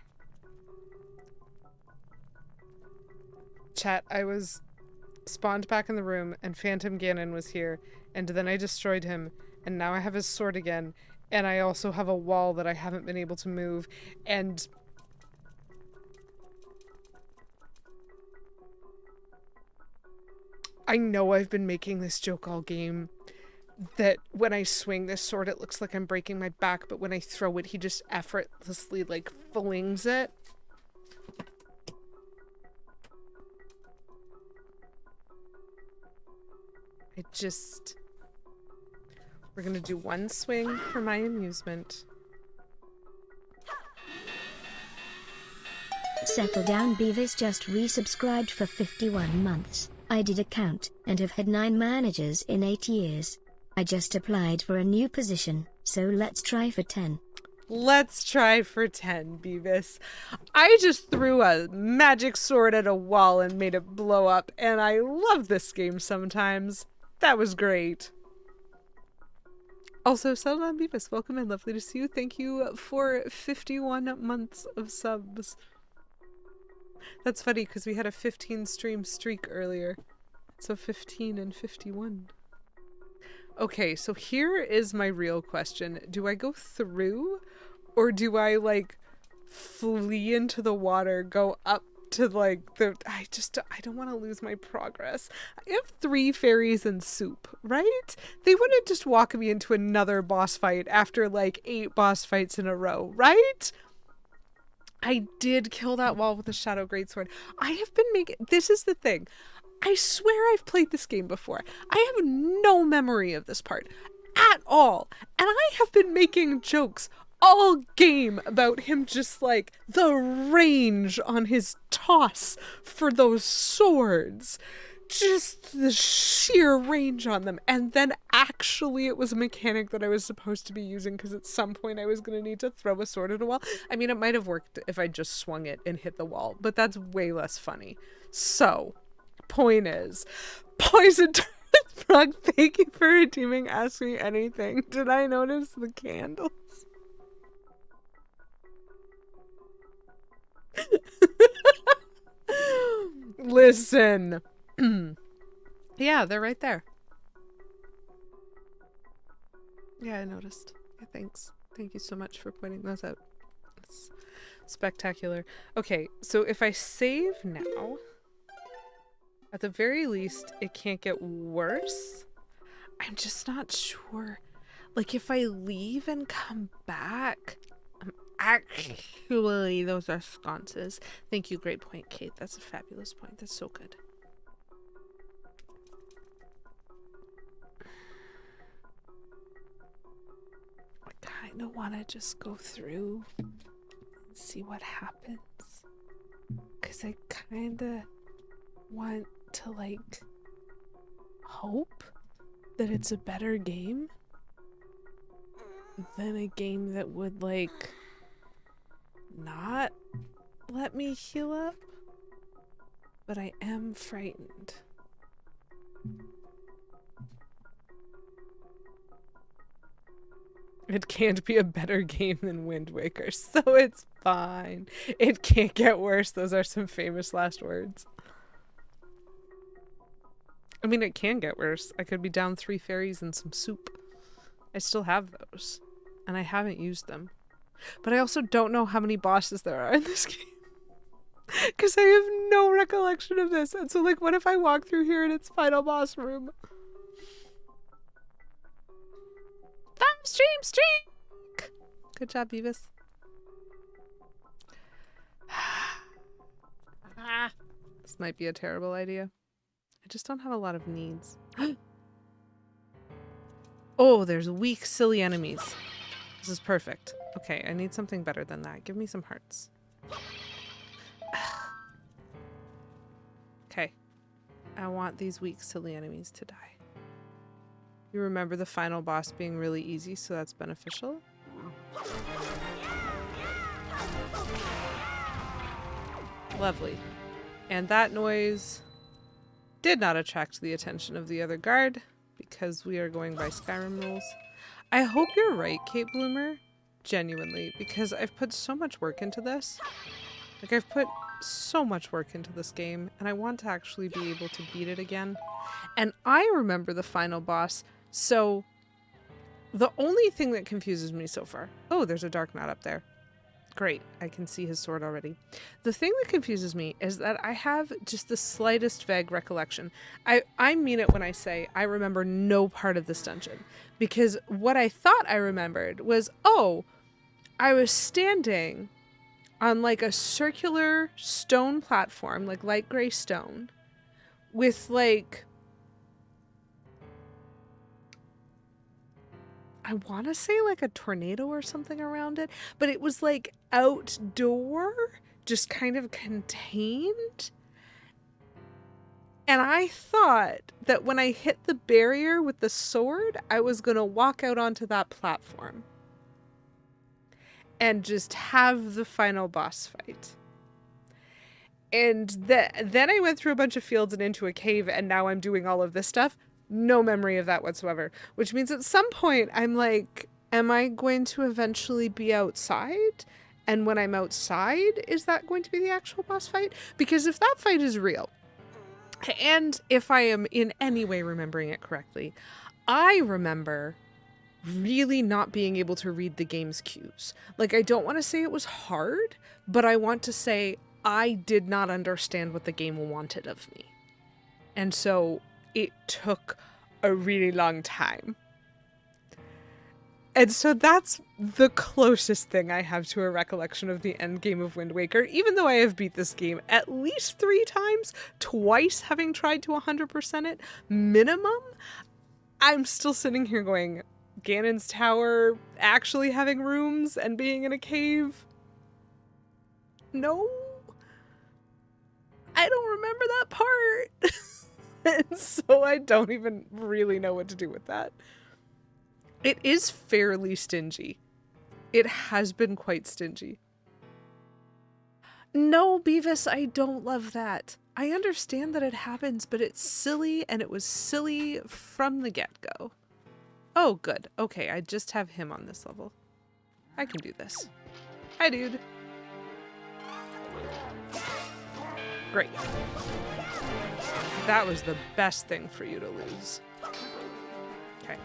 Chat, I was spawned back in the room and Phantom Ganon was here and then I destroyed him and now I have his sword again and I also have a wall that I haven't been able to move and I know I've been making this joke all game that when I swing this sword it looks like I'm breaking my back, but when I throw it he just effortlessly like flings it. We're gonna do one swing for my amusement. Settle down, Beavis just resubscribed for 51 months. I did a count and have had 9 managers in 8 years. I just applied for a new position, so let's try for 10. Let's try for 10, Beavis. I just threw a magic sword at a wall and made it blow up, and I love this game sometimes. That was great. Also, Zelda and Beavis, welcome and lovely to see you. Thank you for 51 months of subs. That's funny because we had a 15 stream streak earlier. So 15 and 51. Okay, so here is my real question. Do I go through or do I like flee into the water, go up to like the... I don't want to lose my progress. I have 3 fairies and soup, right? They wouldn't just walk me into another boss fight after like 8 boss fights in a row, right? I did kill that wall with a Shadow Greatsword. I have been making... This is the thing. I swear I've played this game before. I have no memory of this part at all. And I have been making jokes all game about him just like the range on his toss for those swords. Just the sheer range on them. And then actually it was a mechanic that I was supposed to be using because at some point I was going to need to throw a sword at a wall. I mean, it might have worked if I just swung it and hit the wall, but that's way less funny. So, point is, Poison Frog, thank you for redeeming Ask Me Anything. Did I notice the candles? Listen. Yeah, they're right there. Yeah, I noticed. Yeah, thanks. Thank you so much for pointing those out. Nice. Spectacular. Okay, so if I save now, at the very least, it can't get worse. I'm just not sure. Like, if I leave and come back, actually, those are sconces. Thank you. Great point, Kate. That's a fabulous point. That's so good. I kind of want to just go through and see what happens. Because I kind of want to, like, hope that it's a better game than a game that would, like, not let me heal up. But I am frightened. It can't be a better game than Windwaker, so it's fine. It can't get worse. Those are some famous last words. I mean, it can get worse. I could be down 3 fairies and some soup. I still have those, and I haven't used them. But I also don't know how many bosses there are in this game. Because I have no recollection of this. And so, like, what if I walk through here and it's final boss room? Streak! Good job, Beavis. This might be a terrible idea. I just don't have a lot of needs. Oh, there's weak, silly enemies. This is perfect. Okay, I need something better than that. Give me some hearts. Okay. I want these weak, silly enemies to die. You remember the final boss being really easy, so that's beneficial. Lovely. And that noise did not attract the attention of the other guard, because we are going by Skyrim rules. I hope you're right, Kate Bloomer. Genuinely, because I've put so much work into this. Like, I've put so much work into this game, and I want to actually be able to beat it again. And I remember the final boss, so the only thing that confuses me so far... Oh, there's a Dark Knot up there. Great, I can see his sword already. The thing that confuses me is that I have just the slightest vague recollection. I mean it when I say I remember no part of this dungeon. Because what I thought I remembered was, oh, I was standing on like a circular stone platform, like light gray stone, with like... I want to say like a tornado or something around it, but it was like outdoor, just kind of contained. And I thought that when I hit the barrier with the sword, I was going to walk out onto that platform and just have the final boss fight. And then I went through a bunch of fields and into a cave, and now I'm doing all of this stuff. No memory of that whatsoever, which means at some point I'm like, am I going to eventually be outside? And when I'm outside, is that going to be the actual boss fight? Because if that fight is real, and if I am in any way remembering it correctly, I remember really not being able to read the game's cues. Like, I don't want to say it was hard, but I want to say I did not understand what the game wanted of me. And so it took a really long time. And so that's the closest thing I have to a recollection of the end game of Wind Waker, even though I have beat this game at least 3 times, twice having tried to 100% it, minimum. I'm still sitting here going, Ganon's Tower actually having rooms and being in a cave? No. I don't remember that part. And so I don't even really know what to do with that. It is fairly stingy. It has been quite stingy. No, Beavis, I don't love that. I understand that it happens, but it's silly, and it was silly from the get-go. Oh, good. Okay, I just have him on this level. I can do this. Hi, dude. Great. That was the best thing for you to lose. Okay.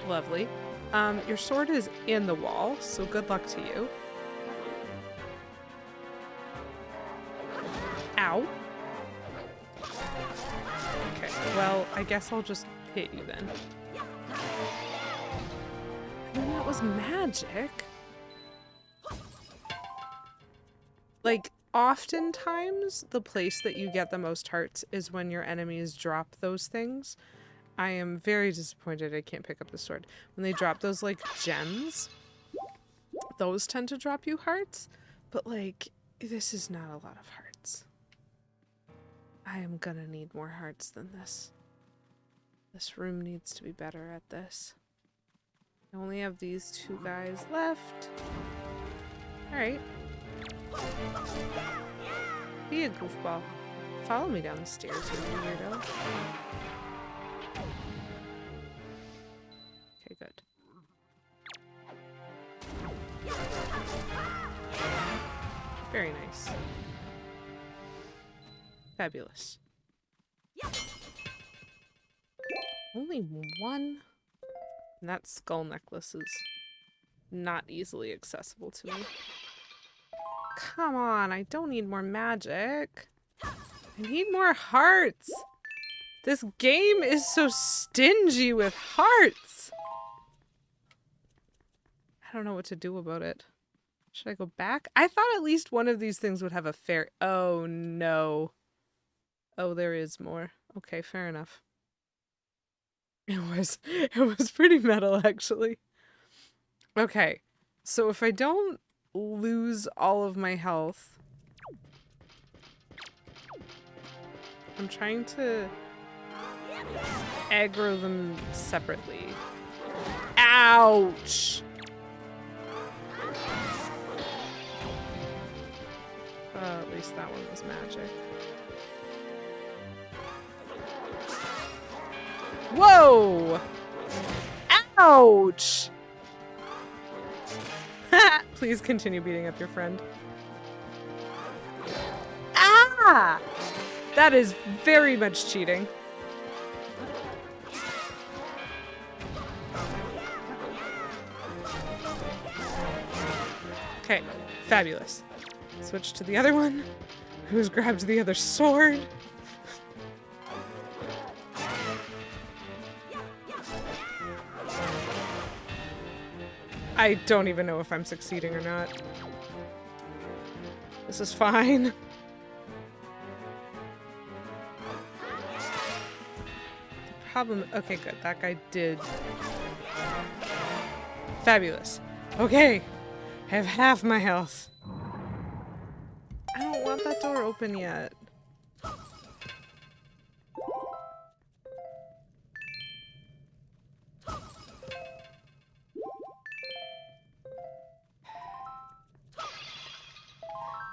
Lovely. Your sword is in the wall, so good luck to you. Ow. Okay, well, I guess I'll just hit you then. And that was magic. Like, oftentimes, the place that you get the most hearts is when your enemies drop those things. I am very disappointed I can't pick up the sword. When they drop those, like, gems, those tend to drop you hearts. But, like, this is not a lot of hearts. I am gonna need more hearts than this. This room needs to be better at this. I only have these two guys left. Alright. Be a goofball. Follow me down the stairs, you weirdo. Okay, good. Very nice. Fabulous. Only one? And that skull necklace is not easily accessible to me. Come on, I don't need more magic. I need more hearts. This game is so stingy with hearts. I don't know what to do about it. Should I go back? I thought at least one of these things would have a fairy. Oh no. Oh, there is more. Okay, fair enough. It was pretty metal actually. Okay. So if I don't lose all of my health, I'm trying to aggro them separately. Ouch! At least that one was magic. Whoa! Ouch! Please continue beating up your friend. Ah! That is very much cheating. Okay, fabulous. Switch to the other one, who's grabbed the other sword. I don't even know if I'm succeeding or not. This is fine. The problem... Okay, good. That guy did. Fabulous. Okay. I have half my health. I don't want that door open yet.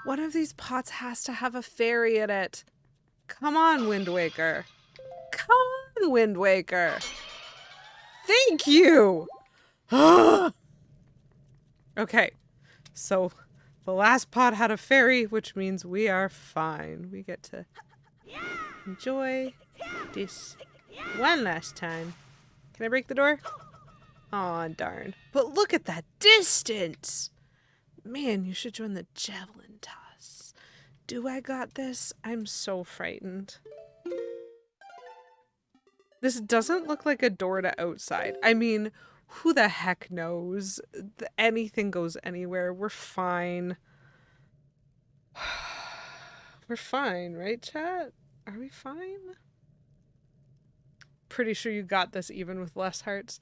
One of these pots has to have a fairy in it. Come on, Windwaker. Come on, Windwaker. Thank you. Okay, so the last pot had a fairy, which means we are fine. We get to enjoy this one last time. Can I break the door? Aw, darn. But look at that distance. Man, you should join the javelin toss. Do I got this? I'm so frightened. This doesn't look like a door to outside. I mean, who the heck knows? Anything goes anywhere. We're fine. We're fine, right, chat? Are we fine? Pretty sure you got this even with less hearts.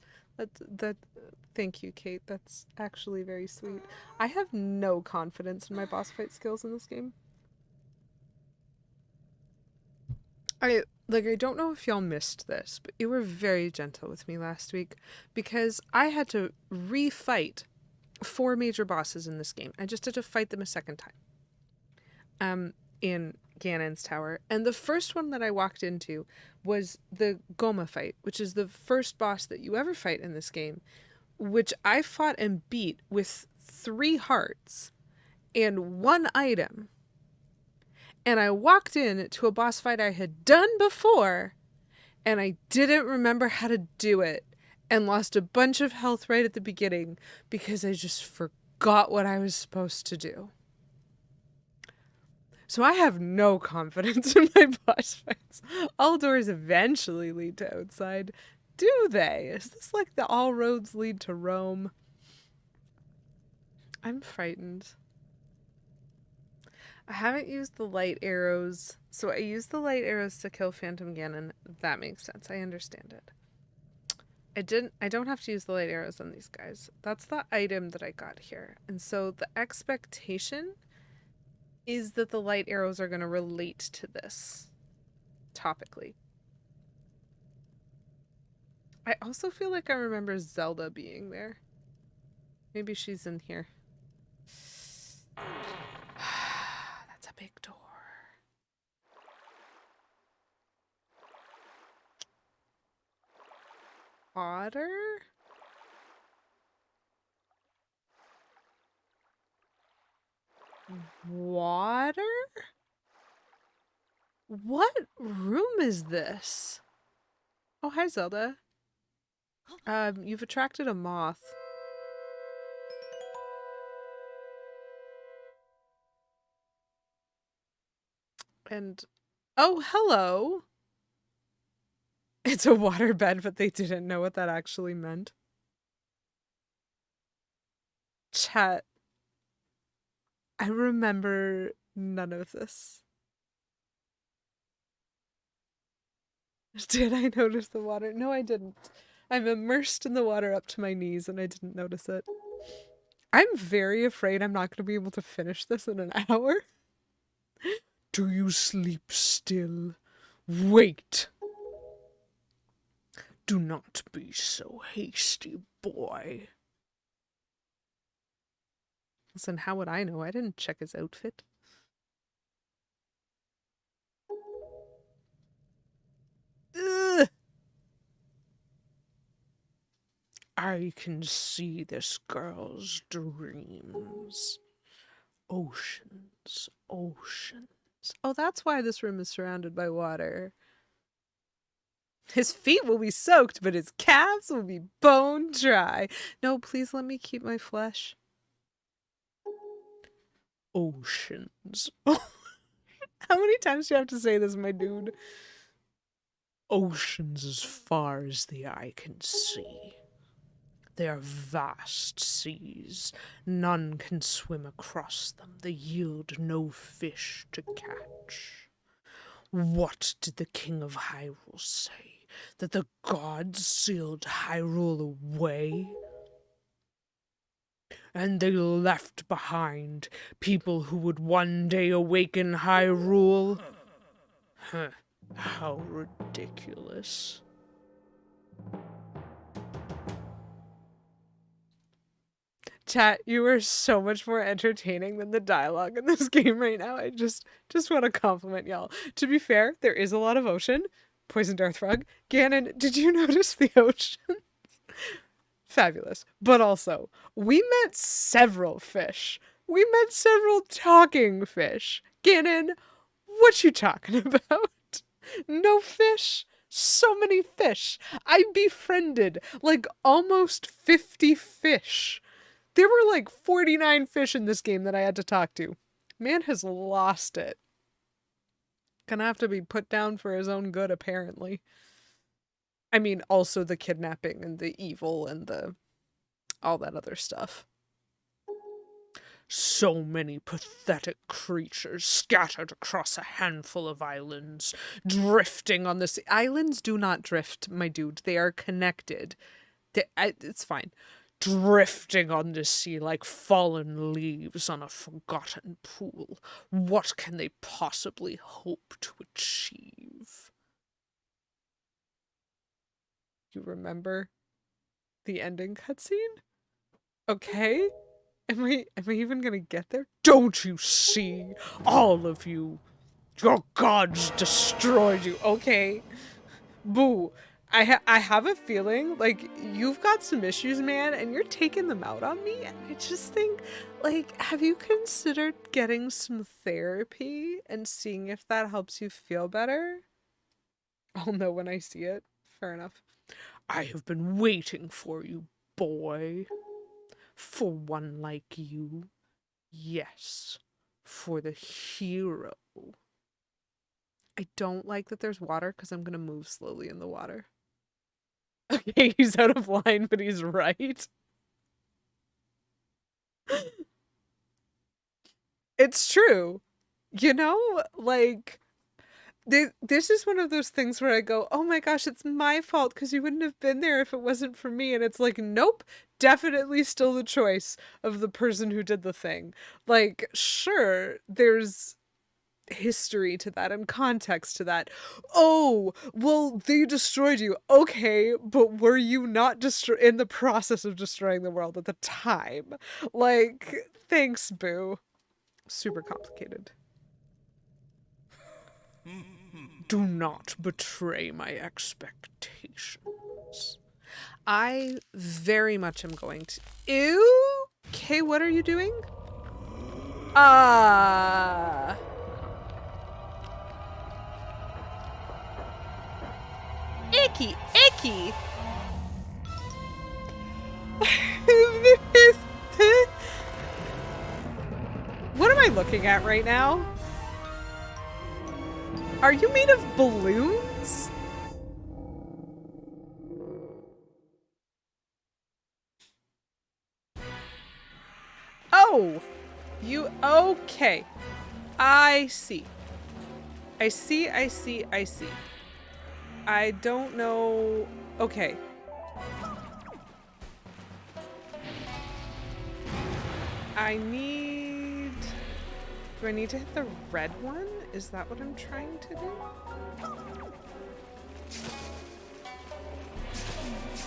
Thank you, Kate. That's actually very sweet. I have no confidence in my boss fight skills in this game. I don't know if y'all missed this, but you were very gentle with me last week because I had to refight 4 major bosses in this game. I just had to fight them a second time. In Ganon's tower. And the first one that I walked into was the Goma fight, which is the first boss that you ever fight in this game, which I fought and beat with 3 hearts and 1 item. And I walked in to a boss fight I had done before, and I didn't remember how to do it. and lost a bunch of health right at the beginning because I just forgot what I was supposed to do. So I have no confidence in my boss fights. All doors eventually lead to outside. Do they? Is this like the all roads lead to Rome? I'm frightened. I haven't used the light arrows. So I used the light arrows to kill Phantom Ganon. That makes sense. I understand it. I don't have to use the light arrows on these guys. That's the item that I got here. And so the expectation is that the light arrows are going to relate to this topically. I also feel like I remember Zelda being there. Maybe she's in here. That's a big door. Water? Water? What room is this? Oh, hi, Zelda. You've attracted a moth. And, oh, hello. It's a waterbed, but they didn't know what that actually meant. Chat. I remember none of this. Did I notice the water? No, I didn't. I'm immersed in the water up to my knees and I didn't notice it. I'm very afraid I'm not going to be able to finish this in an hour. Do you sleep still? Wait. Do not be so hasty, boy. Listen, how would I know? I didn't check his outfit. Ugh. I can see this girl's dreams. Oceans, oceans. Oh, that's why this room is surrounded by water. His feet will be soaked, but his calves will be bone dry. No, please let me keep my flesh. Oceans. How many times do you have to say this, my dude? Oceans as far as the eye can see. They are vast seas. None can swim across them. They yield no fish to catch. What did the King of Hyrule say? That the gods sealed Hyrule away? And they left behind people who would one day awaken Hyrule? Huh. How ridiculous. Chat, you are so much more entertaining than the dialogue in this game right now. I just want to compliment y'all. To be fair, there is a lot of ocean. Poisoned Earth Frog. Ganon, did you notice the ocean? Fabulous. But also, we met several fish. We met several talking fish. Ganon, what you talking about? No fish? So many fish. I befriended like almost 50 fish. There were like 49 fish in this game that I had to talk to. Man has lost it. Gonna have to be put down for his own good, apparently. I mean, also the kidnapping and the evil and the all that other stuff. So many pathetic creatures scattered across a handful of islands, drifting on the sea. Islands do not drift, my dude. They are connected. It's fine. Drifting on the sea like fallen leaves on a forgotten pool. What can they possibly hope to achieve? You remember the ending cutscene? Okay. Am I even gonna get there? Don't you see? All of you. Your gods destroyed you. Okay. Boo. I have a feeling like you've got some issues, man, and you're taking them out on me. And I just think, like, have you considered getting some therapy and seeing if that helps you feel better? I'll know when I see it. Fair enough. I have been waiting for you, boy. For one like you. Yes, for the hero. I don't like that there's water because I'm going to move slowly in the water. Okay, he's out of line, but he's right. It's true. You know, like, this is one of those things where I go, oh my gosh, it's my fault because you wouldn't have been there if it wasn't for me. And it's like, nope, definitely still the choice of the person who did the thing. Like, sure, there's history to that and context to that. Oh, well, they destroyed you. Okay, but were you not in the process of destroying the world at the time? Like, thanks, boo. Super complicated. Do not betray my expectations. I very much am going to... Ew! Okay, what are you doing? Icky, icky! What am I looking at right now? Are you made of balloons? Oh! You... Okay. I see. I see. I don't know... Okay. Do I need to hit the red one? Is that what I'm trying to do?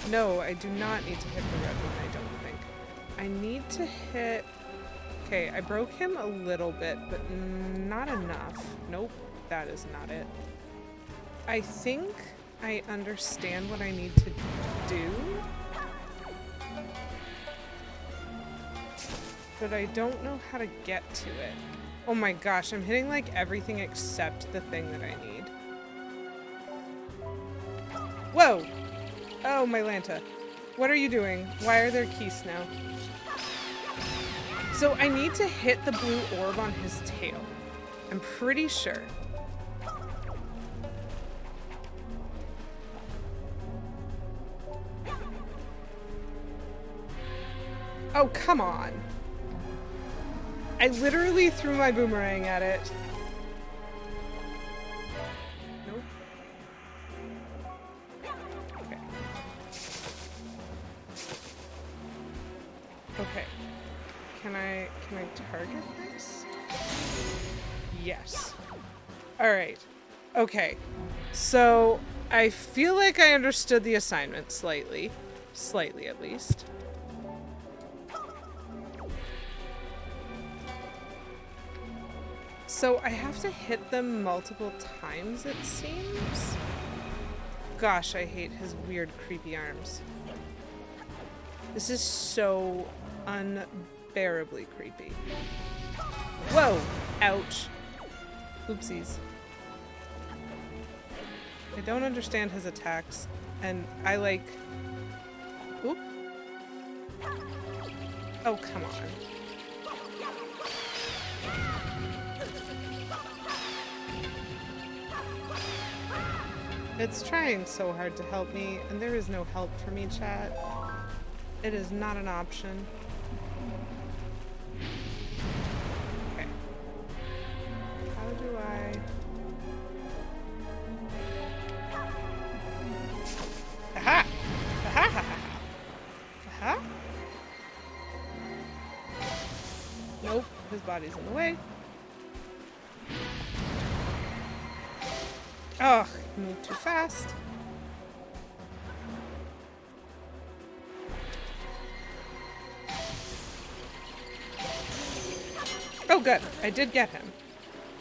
No, I do not need to hit the red one, I don't think. I need to hit... Okay, I broke him a little bit, but not enough. Nope, that is not it. I think I understand what I need to do. But I don't know how to get to it. Oh my gosh, I'm hitting like everything except the thing that I need. Whoa! Oh, my Lanta. What are you doing? Why are there keys now? So I need to hit the blue orb on his tail. I'm pretty sure. Oh, come on. I literally threw my boomerang at it. Nope. Okay. Okay. Can I target this? Yes. All right. Okay. So I feel like I understood the assignment slightly. Slightly, at least. So I have to hit them multiple times, it seems. Gosh, I hate his weird, creepy arms. This is so unbearably creepy. Whoa! Ouch. Oopsies. I don't understand his attacks, and I like... Oop. Oh, come on. It's trying so hard to help me, and there is no help for me, chat. It is not an option. Okay. How do I... Aha! Aha! Ha, ha. Aha! Nope, his body's in the way. Ugh, moved too fast. Oh, good. I did get him.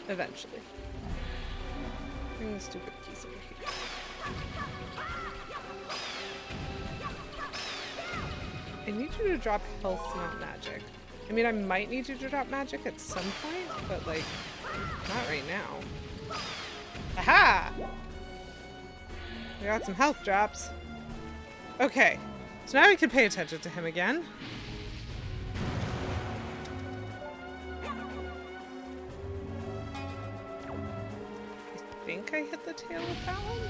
Eventually. Bring the stupid keys over here. I need you to drop health, not magic. I mean, I might need you to drop magic at some point, but, like, not right now. Aha! We got some health drops. Okay. So now we can pay attention to him again. I think I hit the tail with that one.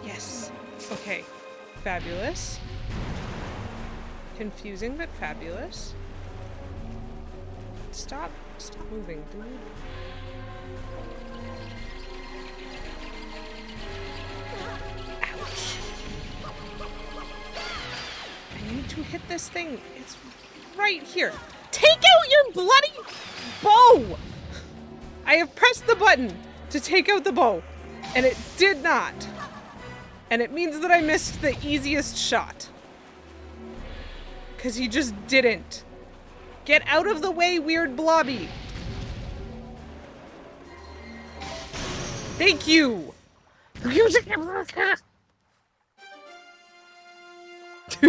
Yes. Okay. Fabulous. Confusing, but fabulous. Stop moving, dude. Ouch. I need to hit this thing. It's right here. Take out your bloody bow! I have pressed the button to take out the bow, and it did not. And it means that I missed the easiest shot. Because he just didn't. Get out of the way, weird blobby. Thank you. Do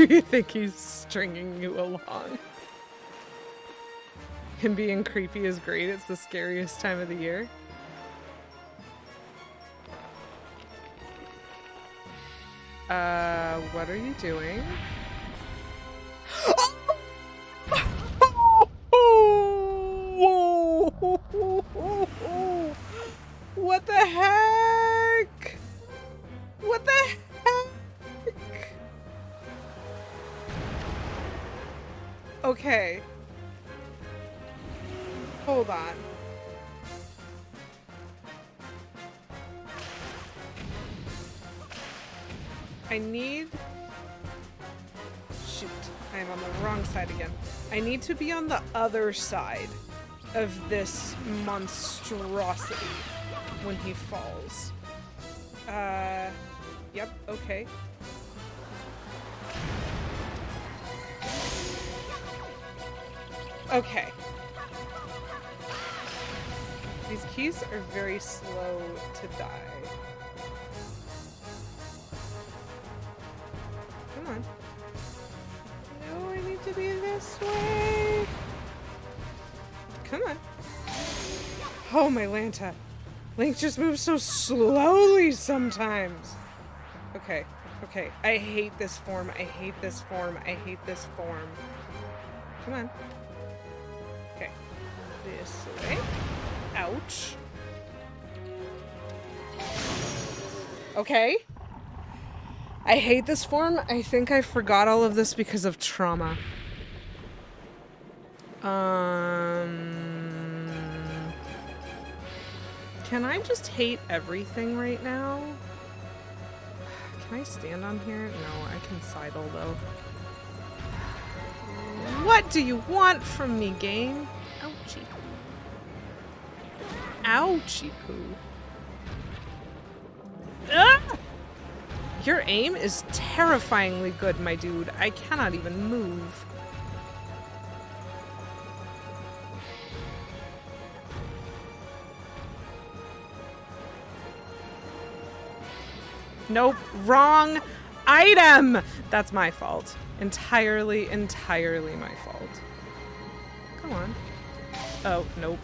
you think he's stringing you along? Him being creepy is great. It's the scariest time of the year. What are you doing? What the heck? What the heck? Okay. Hold on. I need... Shoot, I am on the wrong side again. I need to be on the other side of this monstrosity when he falls. Yep, okay. Okay. These keys are very slow to die. Come on. No, I need to be this way. Come on. Oh, my Lanta. Link just moves so slowly sometimes. Okay, okay. I hate this form. I hate this form. I hate this form. Come on. Okay. This way. Ouch. Okay. I hate this form. I think I forgot all of this because of trauma. Can I just hate everything right now? Can I stand on here? No, I can sidle though. What do you want from me, game? Ouchie. Ouchie poo. Ah! Your aim is terrifyingly good, my dude. I cannot even move. Nope, wrong item! That's my fault. Entirely my fault. Come on. Oh, nope.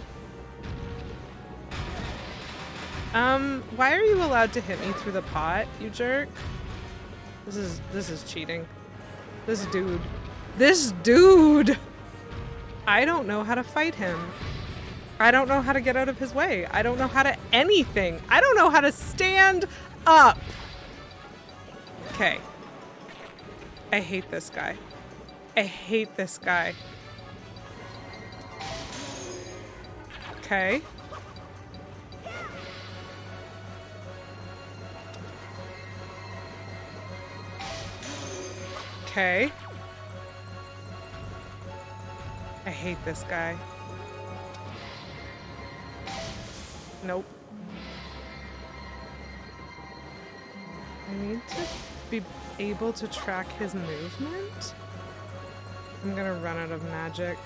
Why are you allowed to hit me through the pot, you jerk? This is cheating. This dude! I don't know how to fight him. I don't know how to get out of his way. I don't know how to anything. I don't know how to stand up. Okay. I hate this guy. I hate this guy. Okay. Okay. I hate this guy. Nope. I need to be able to track his movement. I'm gonna run out of magic.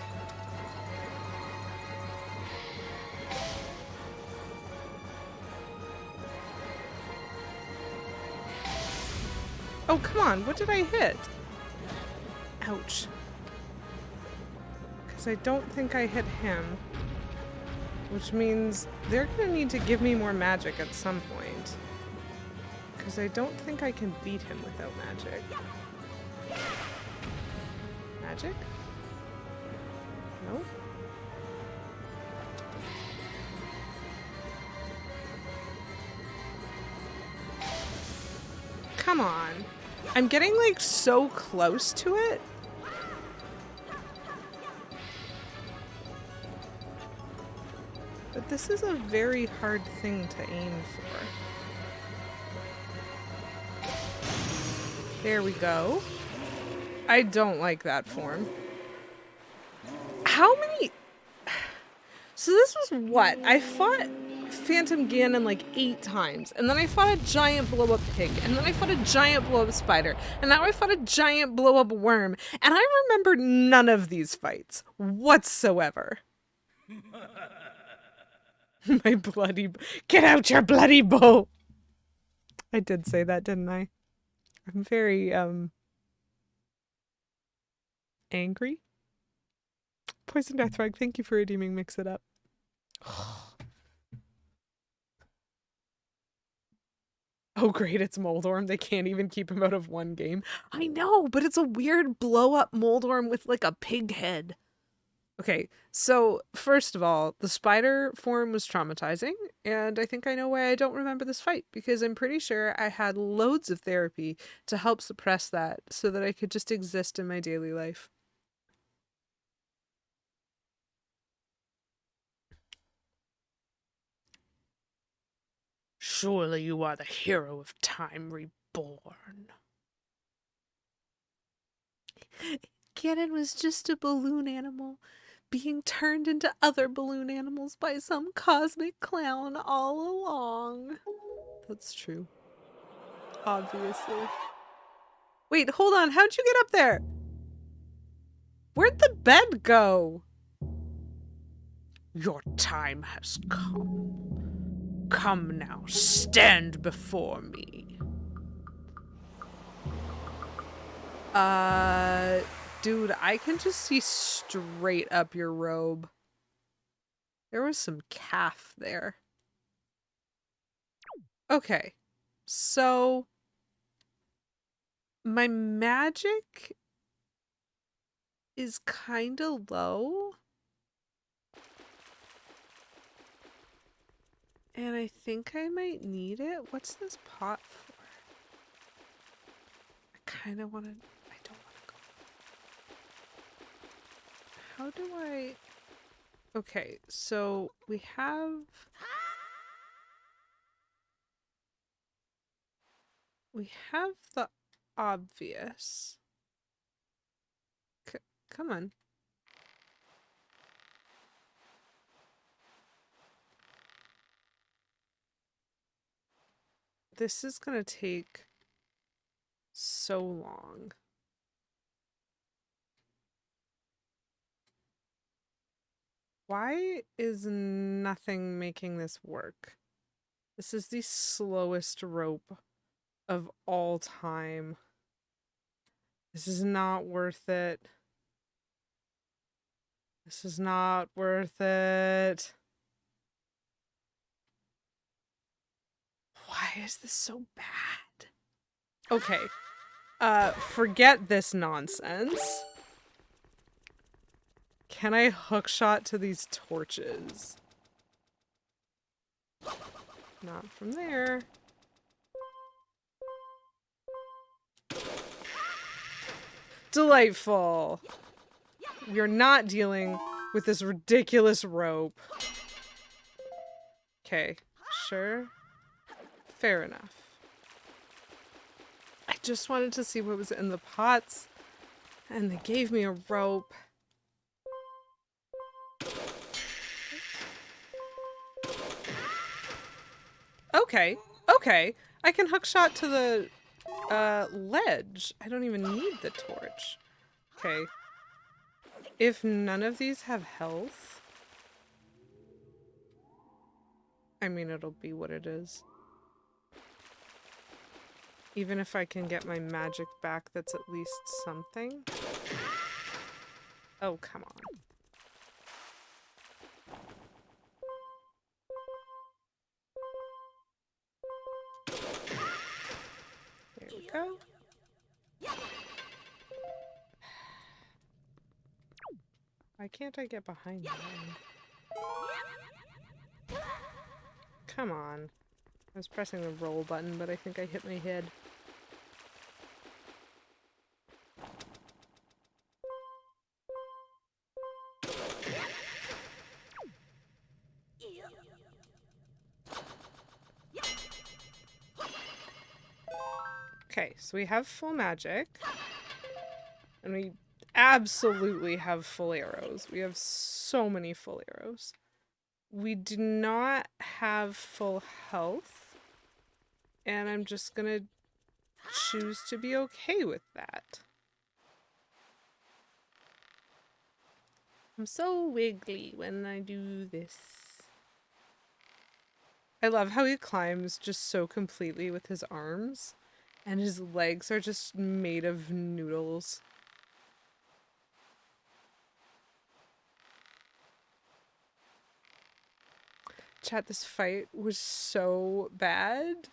Oh, come on. What did I hit? Ouch. Because I don't think I hit him. Which means they're gonna need to give me more magic at some point. Because I don't think I can beat him without magic. Magic? Nope. Come on. I'm getting like so close to it. But this is a very hard thing to aim for. There we go. I don't like that form. How many? So this was what? I fought Phantom Ganon like 8 times, and then I fought a giant blow-up pig, and then I fought a giant blow-up spider, and now I fought a giant blow-up worm, and I remember none of these fights whatsoever. My bloody... Get out your bloody bow! I did say that, didn't I? I'm very, angry. Poison Deathrug, thank you for redeeming Mix It Up. Oh great, it's Moldorm. They can't even keep him out of one game. I know, but it's a weird blow-up Moldorm with like a pig head. Okay, so first of all, the spider form was traumatizing, and I think I know why I don't remember this fight, because I'm pretty sure I had loads of therapy to help suppress that so that I could just exist in my daily life. Surely you are the hero of time reborn. Ganon was just a balloon animal, being turned into other balloon animals by some cosmic clown all along. That's true. Obviously. Wait, hold on. How'd you get up there? Where'd the bed go? Your time has come. Come now, stand before me. Dude, I can just see straight up your robe. There was some calf there. Okay, so my magic is kind of low. And I think I might need it. What's this pot for? I kind of want to... I don't want to go. How do I... Okay, so we have... We have the obvious. Come on. This is gonna take so long. Why is nothing making this work? This is the slowest rope of all time. This is not worth it. This is not worth it. Why is this so bad? Okay. Forget this nonsense. Can I hookshot to these torches? Not from there. Delightful. We're not dealing with this ridiculous rope. Okay, sure. Fair enough. I just wanted to see what was in the pots, and they gave me a rope. Okay, okay. I can hookshot to the ledge. I don't even need the torch. Okay. If none of these have health, I mean, it'll be what it is. Even if I can get my magic back, that's at least something. Oh, come on. go? Why can't I get behind them? Come on. I was pressing the roll button, but I think I hit my head. Okay, so we have full magic. And we absolutely have full arrows. We have so many full arrows. We do not have full health. And I'm just gonna choose to be okay with that. I'm so wiggly when I do this. I love how he climbs just so completely with his arms. And his legs are just made of noodles. Chat, this fight was so bad.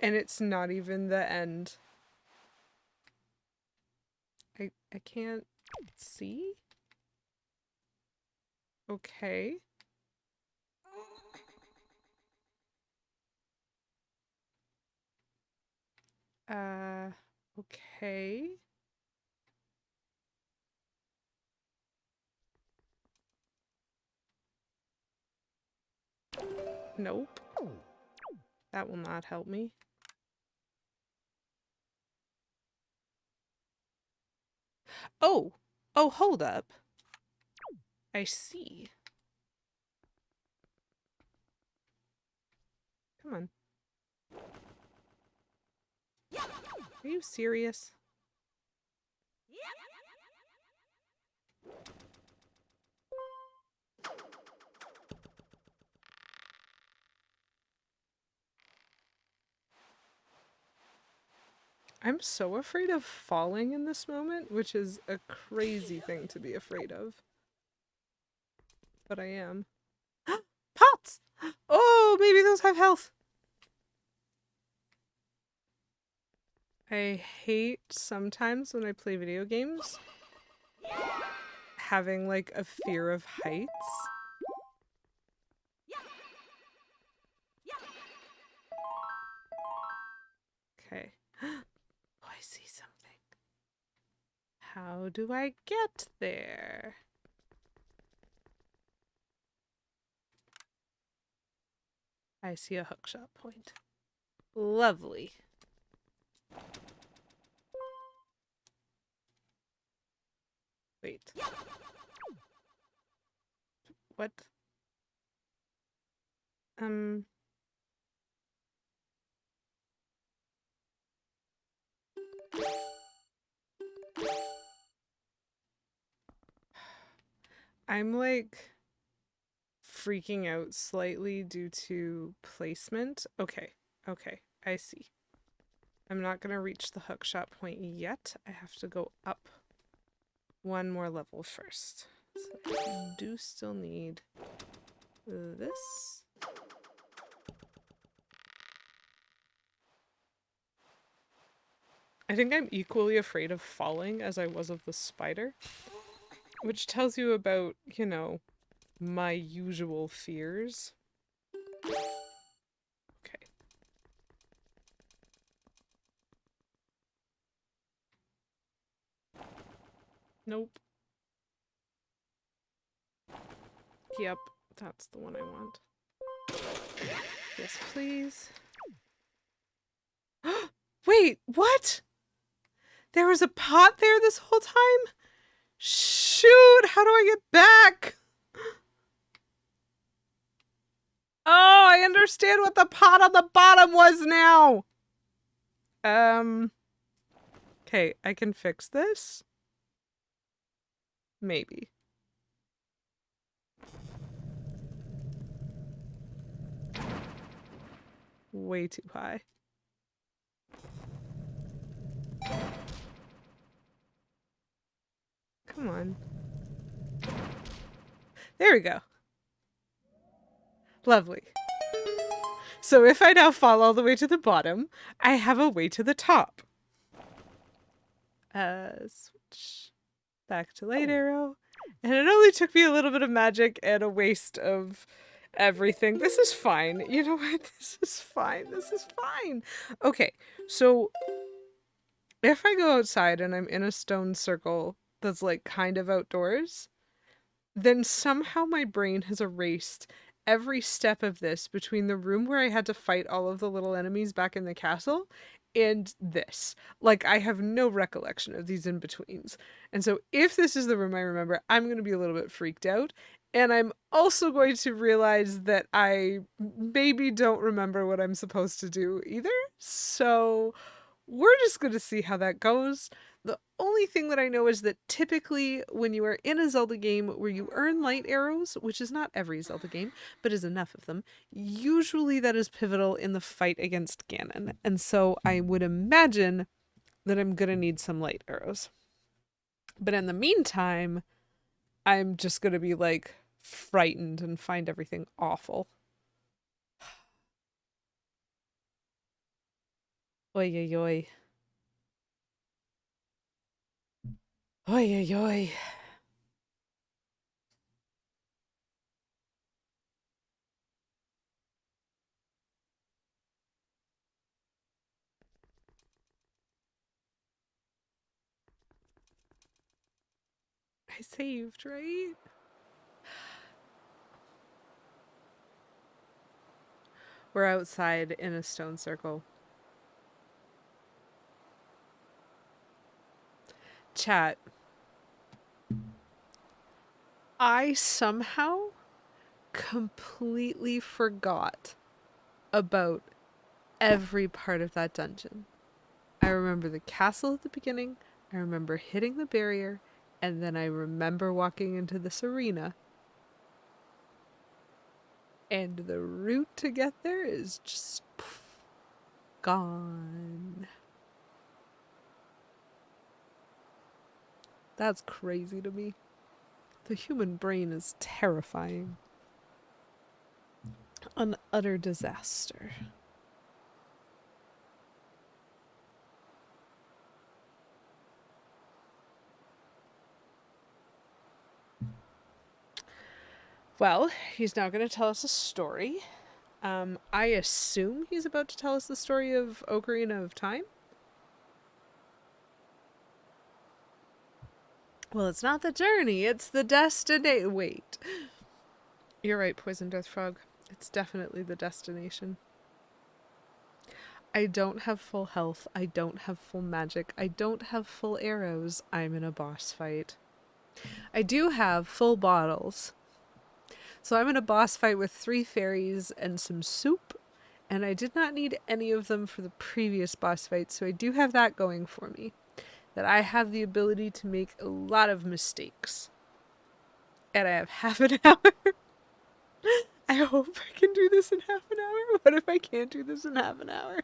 And it's not even the end. I can't see? Okay. Okay. Nope. That will not help me. Oh! Oh, hold up. I see. Come on. Are you serious? I'm so afraid of falling in this moment, which is a crazy thing to be afraid of. But I am. Pots! Oh, maybe those have health. I hate sometimes when I play video games having like a fear of heights. Okay. Oh, I see something. How do I get there? I see a hookshot point. Lovely. Wait. What? I'm like freaking out slightly due to placement. Okay, okay, I see. I'm not gonna reach the hookshot point yet. I have to go up one more level first. So I do still need this. I think I'm equally afraid of falling as I was of the spider, which tells you about, you know, my usual fears. Okay. Nope. Yep, that's the one I want. Yes, please. Wait, what? There was a pot there this whole time? Shoot, how do I get back? Oh, I understand what the pot on the bottom was now. Okay, I can fix this? Maybe. Way too high. Come on. There we go. Lovely. So if I now fall all the way to the bottom, I have a way to the top. Switch back to light arrow. And it only took me a little bit of magic and a waste of everything. This is fine. You know what? This is fine. This is fine. Okay, so if I go outside and I'm in a stone circle that's like kind of outdoors, then somehow my brain has erased every step of this between the room where I had to fight all of the little enemies back in the castle and this. Like, I have no recollection of these in betweens. And so, if this is the room I remember, I'm going to be a little bit freaked out. And I'm also going to realize that I maybe don't remember what I'm supposed to do either. So, we're just going to see how that goes. The only thing that I know is that typically when you are in a Zelda game where you earn light arrows, which is not every Zelda game, but is enough of them, usually that is pivotal in the fight against Ganon. And so I would imagine that I'm going to need some light arrows. But in the meantime, I'm just going to be like frightened and find everything awful. Oi, oi, oi. Oi, oi, oi. I saved, right? We're outside in a stone circle. Chat. I somehow completely forgot about every part of that dungeon. I remember the castle at the beginning, I remember hitting the barrier, and then I remember walking into this arena. And the route to get there is just gone. That's crazy to me. The human brain is terrifying. An utter disaster. Well, he's now going to tell us a story. I assume he's about to tell us the story of Ocarina of Time. Well, it's not the journey, it's the destination. Wait. You're right, Poison Death Frog. It's definitely the destination. I don't have full health. I don't have full magic. I don't have full arrows. I'm in a boss fight. I do have full bottles. So I'm in a boss fight with 3 fairies and some soup. And I did not need any of them for the previous boss fight. So I do have that going for me. That I have the ability to make a lot of mistakes. And I have half an hour. I hope I can do this in half an hour. What if I can't do this in half an hour?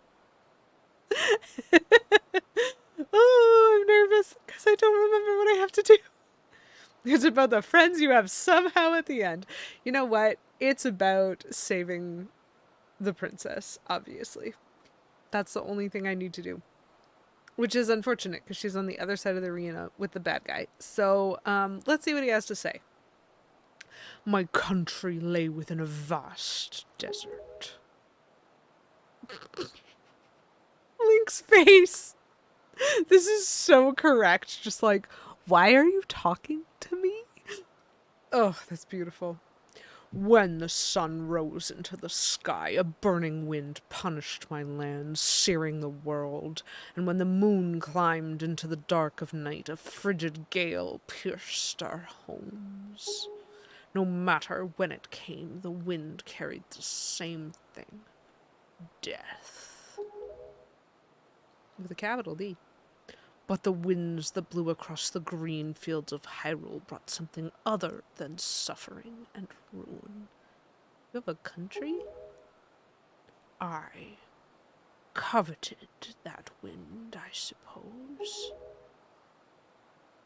Oh, I'm nervous because I don't remember what I have to do. It's about the friends you have somehow at the end. You know what? It's about saving the princess, obviously. That's the only thing I need to do. Which is unfortunate because she's on the other side of the arena with the bad guy. So, let's see what he has to say. My country lay within a vast desert. Link's face. This is so correct. Just like, why are you talking to me? Oh, that's beautiful. When the sun rose into the sky, a burning wind punished my land, searing the world, and when the moon climbed into the dark of night, a frigid gale pierced our homes. No matter when it came, the wind carried the same thing. Death. With a capital D. But the winds that blew across the green fields of Hyrule brought something other than suffering and ruin. You have a country? I coveted that wind, I suppose.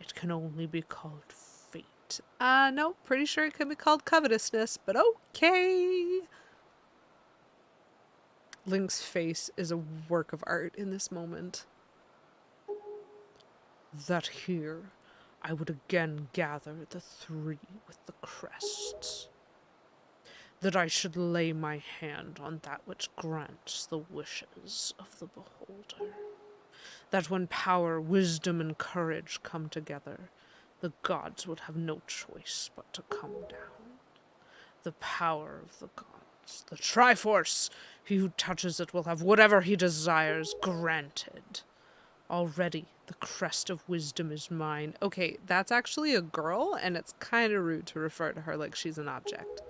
It can only be called fate. No, pretty sure it can be called covetousness, but okay. Link's face is a work of art in this moment. that here I would again gather the three with the crests, that I should lay my hand on that which grants the wishes of the beholder, that when power, wisdom, and courage come together, the gods would have no choice but to come down. The power of the gods, the Triforce, he who touches it will have whatever he desires granted. Already, the crest of wisdom is mine. Okay, that's actually a girl, and it's kind of rude to refer to her like she's an object.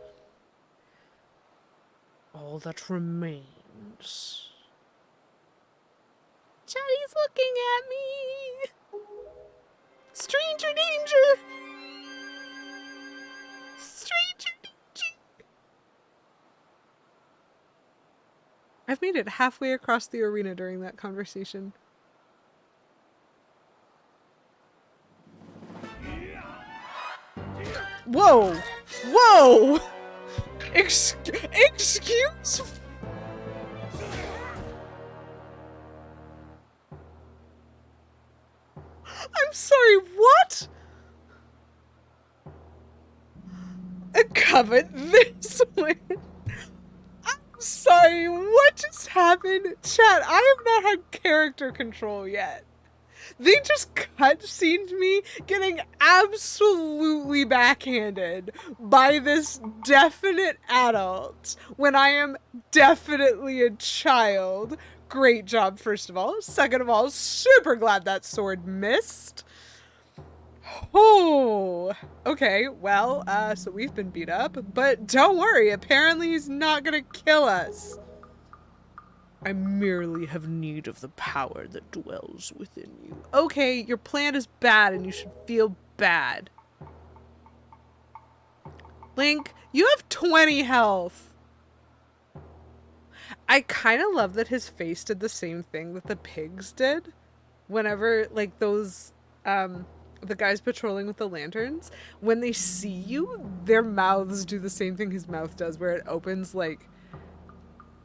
All that remains. Chatty's looking at me! Stranger danger! Stranger danger! I've made it halfway across the arena during that conversation. Whoa! Whoa! Excuse? I'm sorry, what? Covet this way. I'm sorry, what just happened? Chat, I have not had character control yet. They just cutscened me getting absolutely backhanded by this definite adult when I am definitely a child. Great job, first of all. Second of all, super glad that sword missed. Oh, okay, well, so we've been beat up, but don't worry, apparently he's not gonna kill us. I merely have need of the power that dwells within you. Okay, your plan is bad and you should feel bad. Link, you have 20 health. I kind of love that his face did the same thing that the pigs did. Whenever, like, those, the guys patrolling with the lanterns, when they see you, their mouths do the same thing his mouth does, where it opens, like,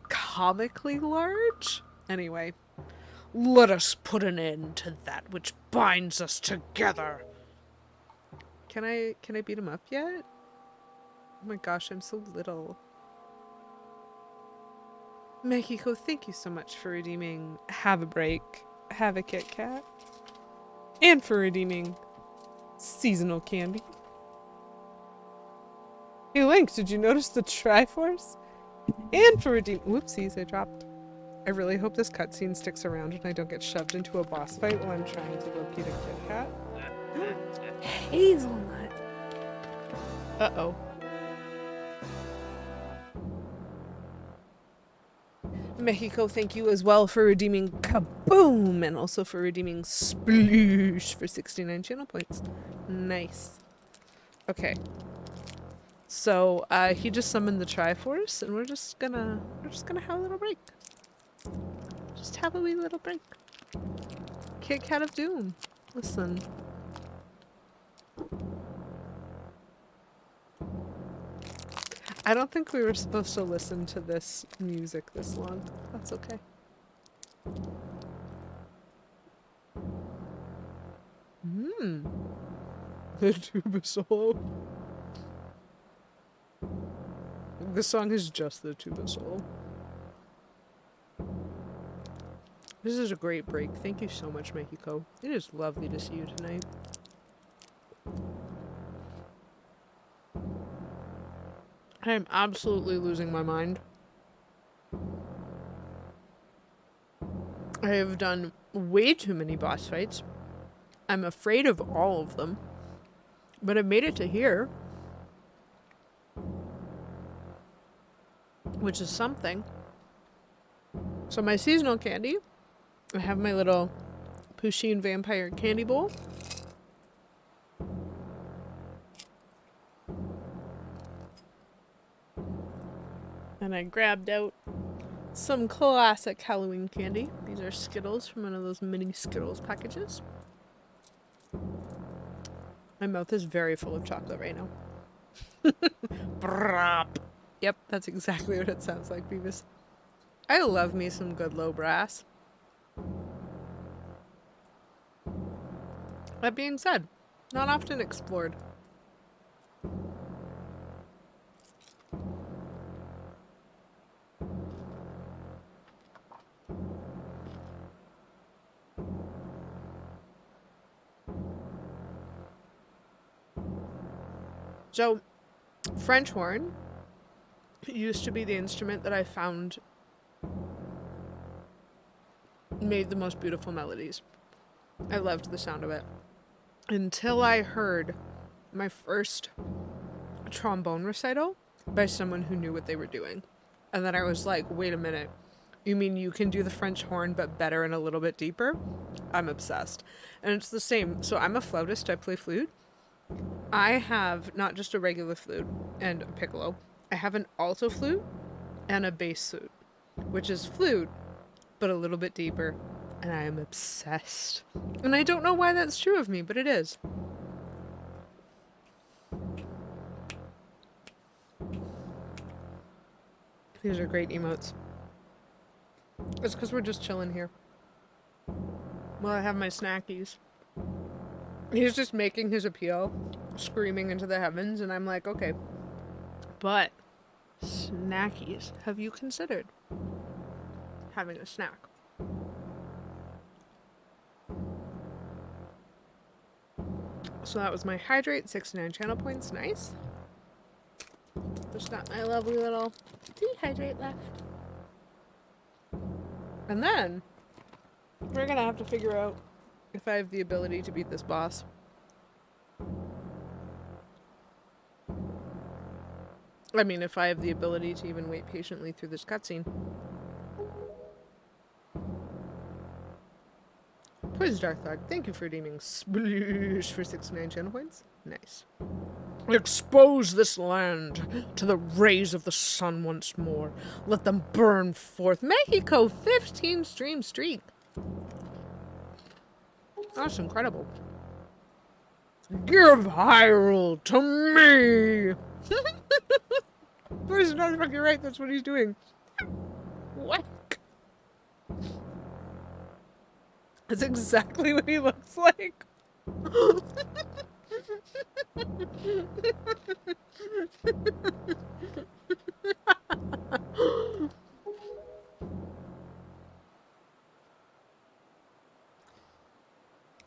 comically large. Anyway, let us put an end to that which binds us together. Can I beat him up yet? Oh my gosh, I'm so little. Mexico, thank you so much for redeeming Have a Break, Have a Kit Kat, and for redeeming seasonal candy. Hey Link, did you notice the Triforce? And for redeeming, whoopsies, I dropped. I really hope this cutscene sticks around and I don't get shoved into a boss fight while I'm trying to locate a Kit Kat. Hazelnut. Uh-oh. Mexico, thank you as well for redeeming Kaboom and also for redeeming Sploosh for 69 channel points. Nice. Okay. So, he just summoned the Triforce and we're just gonna have a little break. Just have a wee little break. Kit Kat of Doom. Listen. I don't think we were supposed to listen to this music this long. That's okay. The tuba solo. The song is just the tuba solo. This is a great break. Thank you so much, Mexico. It is lovely to see you tonight. I am absolutely losing my mind. I have done way too many boss fights. I'm afraid of all of them. But I've made it to here. Which is something. So my seasonal candy. I have my little Pusheen Vampire candy bowl. And I grabbed out some classic Halloween candy. These are Skittles from one of those mini Skittles packages. My mouth is very full of chocolate right now. Brap. Yep, that's exactly what it sounds like, Beavis. I love me some good low brass. That being said, not often explored. So, French horn used to be the instrument that I found made the most beautiful melodies. I loved the sound of it. Until I heard my first trombone recital by someone who knew what they were doing. And then I was like, wait a minute. You mean you can do the French horn but better and a little bit deeper? I'm obsessed. And it's the same. So I'm a flautist. I play flute. I have not just a regular flute and a piccolo. I have an alto flute and a bass flute, which is flute, but a little bit deeper. And I am obsessed. And I don't know why that's true of me, but it is. These are great emotes. It's because we're just chilling here. Well, I have my snackies. He's just making his appeal, screaming into the heavens, and I'm like, okay. But, snackies. Have you considered having a snack? So that was my hydrate, 69 channel points. Nice. Just got my lovely little dehydrate left. And then, we're gonna have to figure out if I have the ability to beat this boss. I mean, if I have the ability to even wait patiently through this cutscene. Poison Darkthog, thank you for redeeming Sploosh for 69 channel points. Nice. Expose this land to the rays of the sun once more. Let them burn forth. Mexico 15 stream streak. That's incredible. Give Hyrule to me! Poison Darkthog, you're right, that's what he's doing. Whack. That's exactly what he looks like.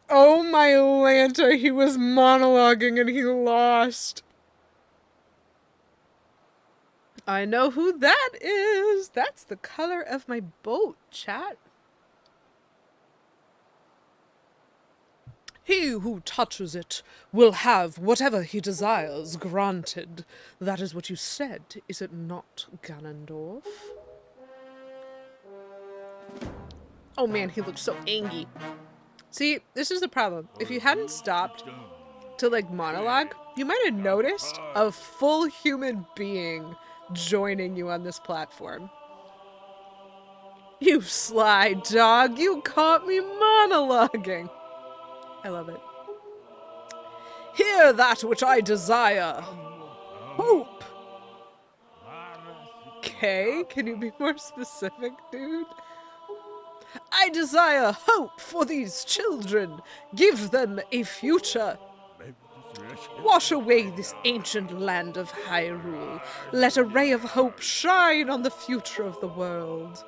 Oh my Lanta, he was monologuing and he lost. I know who that is. That's the color of my boat, chat. He who touches it will have whatever he desires granted. That is what you said, is it not, Ganondorf? Oh man, he looks so angry. See, this is the problem. If you hadn't stopped to like monologue, you might have noticed a full human being joining you on this platform. You sly dog, you caught me monologuing. I love it. Hear that which I desire. Hope. Okay, can you be more specific, dude? I desire hope for these children. Give them a future. Wash away this ancient land of Hyrule. Let a ray of hope shine on the future of the world.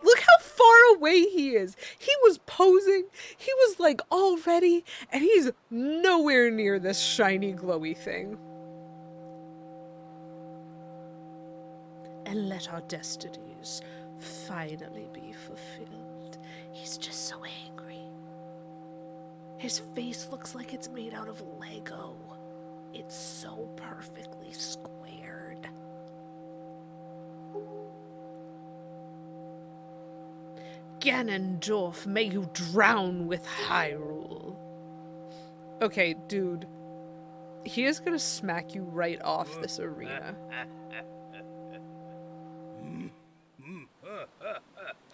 Look how far away he is. He was posing. He was like all ready, and he's nowhere near this shiny, glowy thing. And let our destinies finally be fulfilled. He's just so angry. His face looks like it's made out of Lego. It's so perfectly squared. Ganondorf, may you drown with Hyrule. Okay, dude. He is gonna smack you right off this arena.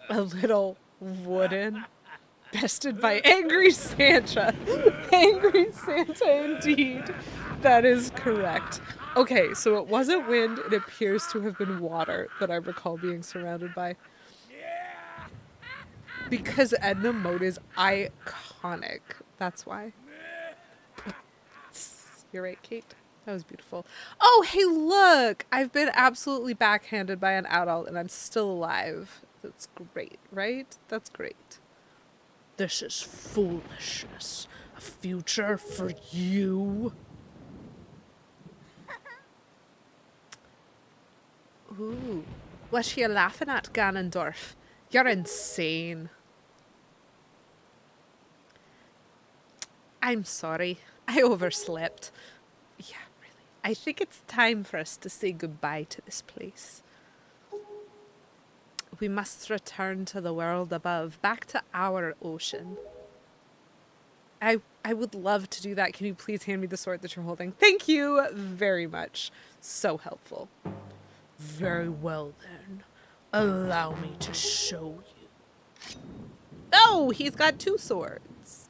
A little wooden. Bested by Angry Santa. Angry Santa indeed. That is correct. Okay, so it wasn't wind. It appears to have been water that I recall being surrounded by. Because Edna mode is iconic. That's why. You're right, Kate. That was beautiful. Oh, hey, look! I've been absolutely backhanded by an adult and I'm still alive. That's great, right? That's great. This is foolishness. A future for you. Ooh. What you laughing at, Ganondorf? You're insane. I'm sorry. I overslept. Yeah, really. I think it's time for us to say goodbye to this place. We must return to the world above, back to our ocean. I would love to do that. Can you please hand me the sword that you're holding? Thank you very much. So helpful. Very well then. Allow me to show you. Oh, he's got two swords.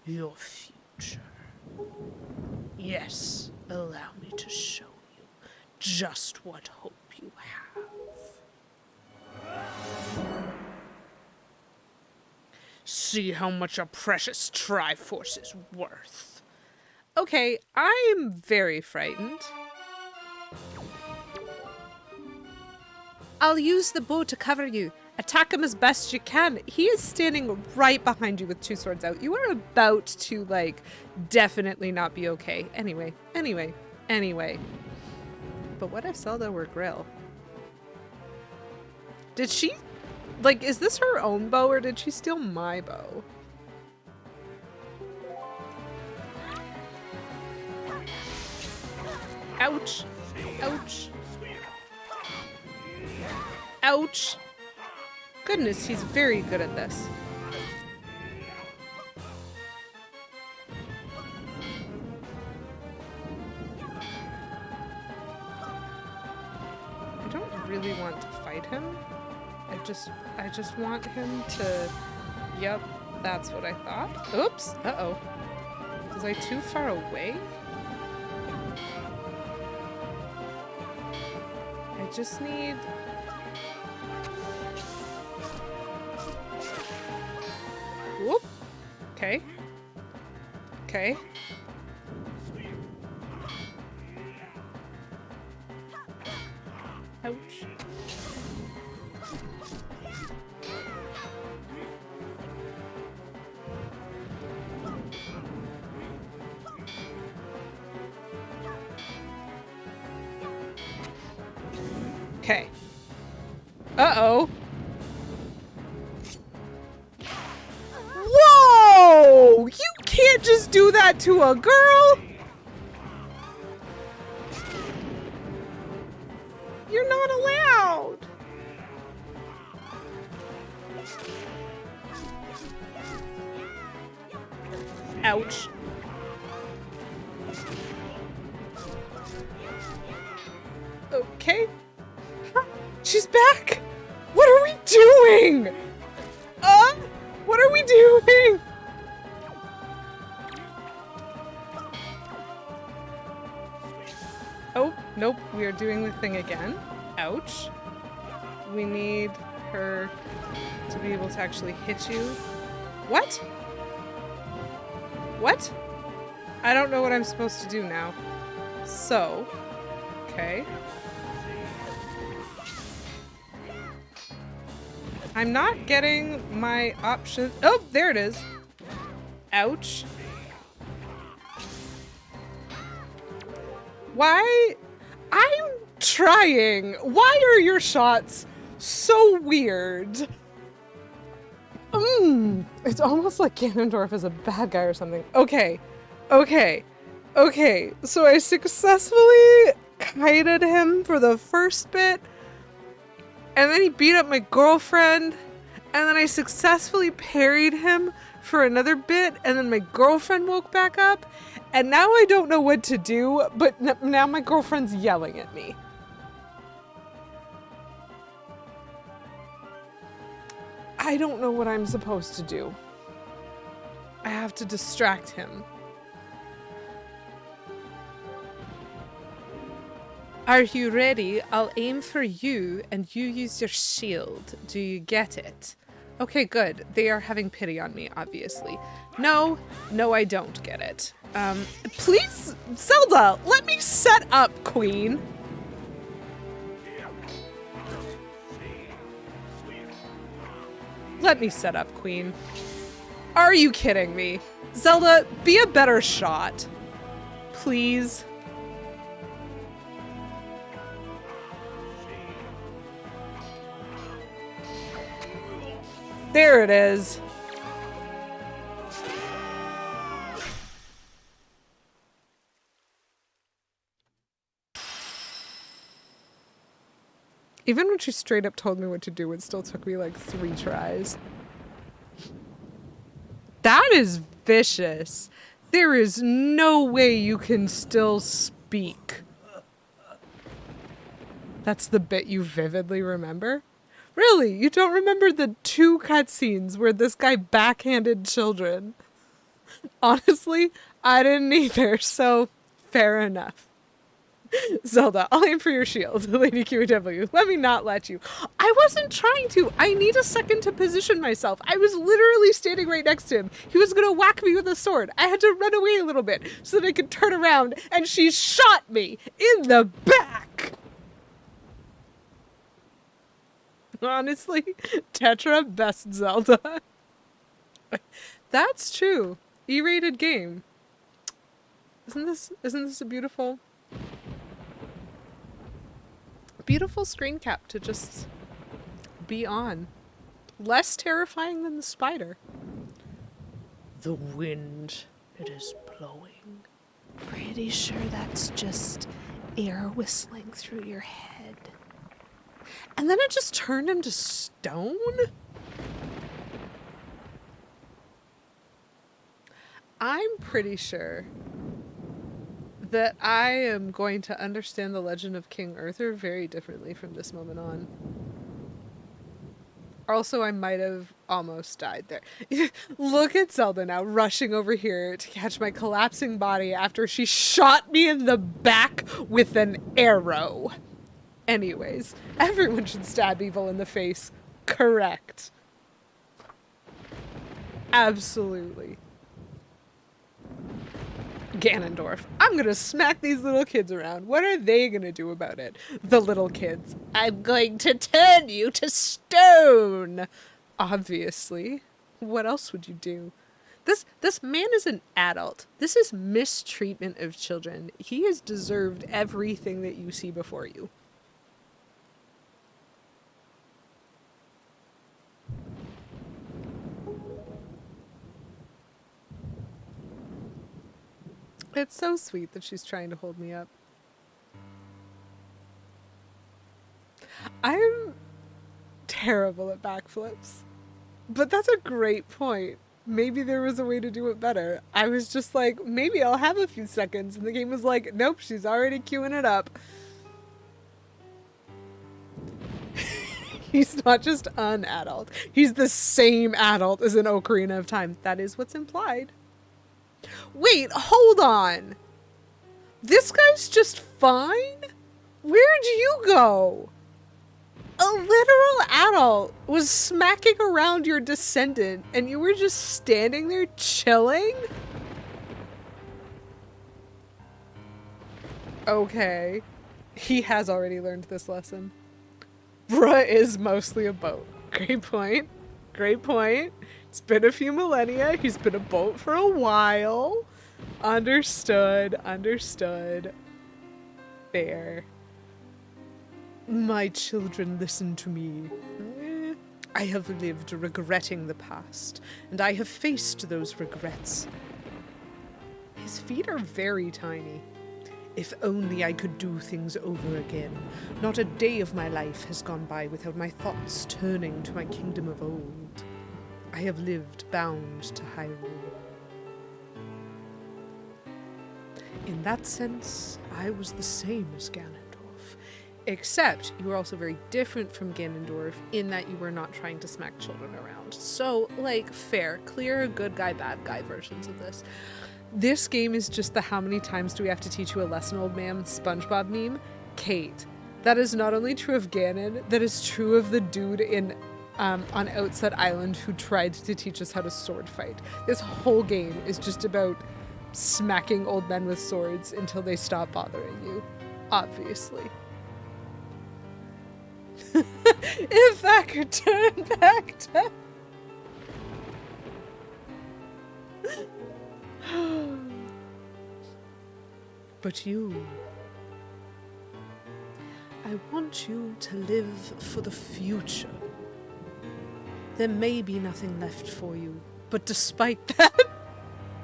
Your future. Yes, allow me to show you just what hope you have. See how much a precious Triforce is worth. Okay, I'm very frightened. I'll use the bow to cover you. Attack him as best you can. He is standing right behind you with two swords out. You are about to, like, definitely not be okay. Anyway. But what if Zelda were Grill? Did she, like, is this her own bow or did she steal my bow? Ouch. Ouch. Ouch. Goodness, he's very good at this. I don't really want to fight him. I just want him to... Yep, that's what I thought. Oops. Uh-oh. Was I too far away? I just need... Whoop. Okay. Okay. Ouch. Okay. Uh-oh. Whoa! You can't just do that to a girl! You're not allowed! Ouch. Okay. She's back! What are we doing? What are we doing? Oh, nope, we are doing the thing again. Ouch. We need her to be able to actually hit you. What? What? I don't know what I'm supposed to do now. So, okay. I'm not getting my options. Oh, there it is. Ouch. Why? I'm trying. Why are your shots so weird? It's almost like Ganondorf is a bad guy or something. Okay. So I successfully kited him for the first bit. And then he beat up my girlfriend, and then I successfully parried him for another bit, and then my girlfriend woke back up, and now I don't know what to do, but now my girlfriend's yelling at me. I don't know what I'm supposed to do. I have to distract him. Are you ready? I'll aim for you and you use your shield. Do you get it? Okay, good. They are having pity on me, obviously. No, I don't get it. Please, Zelda, let me set up, Queen. Let me set up, Queen. Are you kidding me? Zelda, be a better shot. Please. There it is. Even when she straight up told me what to do, it still took me like 3 tries. That is vicious. There is no way you can still speak. That's the bit you vividly remember? Really? You don't remember the 2 cutscenes where this guy backhanded children? Honestly, I didn't either, so fair enough. Zelda, I'll aim for your shield, Lady QW. Let me not let you. I wasn't trying to. I need a second to position myself. I was literally standing right next to him. He was gonna whack me with a sword. I had to run away a little bit so that I could turn around, and she shot me in the back. Honestly, Tetra best Zelda. That's true. E-rated game. Isn't this a beautiful screen cap to just be on? Less terrifying than the spider. The wind, it is blowing. Pretty sure that's just air whistling through your head. And then it just turned him to stone? I'm pretty sure that I am going to understand the legend of King Arthur very differently from this moment on. Also, I might have almost died there. Look at Zelda now, rushing over here to catch my collapsing body after she shot me in the back with an arrow. Anyways, everyone should stab evil in the face. Correct. Absolutely. Ganondorf. I'm gonna smack these little kids around. What are they gonna do about it? The little kids. I'm going to turn you to stone. Obviously. What else would you do? This man is an adult. This is mistreatment of children. He has deserved everything that you see before you. It's so sweet that she's trying to hold me up. I'm terrible at backflips. But that's a great point. Maybe there was a way to do it better. I was just like, maybe I'll have a few seconds. And the game was like, nope, she's already queuing it up. He's not just an adult. He's the same adult as an Ocarina of Time. That is what's implied. Wait, hold on. This guy's just fine? Where'd you go? A literal adult was smacking around your descendant and you were just standing there chilling? Okay. He has already learned this lesson. Bruh is mostly a boat. Great point. Great point. It's been a few millennia. He's been a boat for a while. Understood. Understood. Fair. My children, listen to me. I have lived regretting the past, and I have faced those regrets. His feet are very tiny. If only I could do things over again. Not a day of my life has gone by without my thoughts turning to my kingdom of old. I have lived bound to Hyrule. In that sense, I was the same as Ganondorf. Except you were also very different from Ganondorf in that you were not trying to smack children around. So, like, fair, clear, good guy, bad guy versions of this. This game is just the how many times do we have to teach you a lesson, old man SpongeBob meme. Kate, that is not only true of Ganon, that is true of the dude in on Outset Island who tried to teach us how to sword fight. This whole game is just about smacking old men with swords until they stop bothering you. Obviously. If I could turn back time. But you, I want you to live for the future. There may be nothing left for you, but despite that,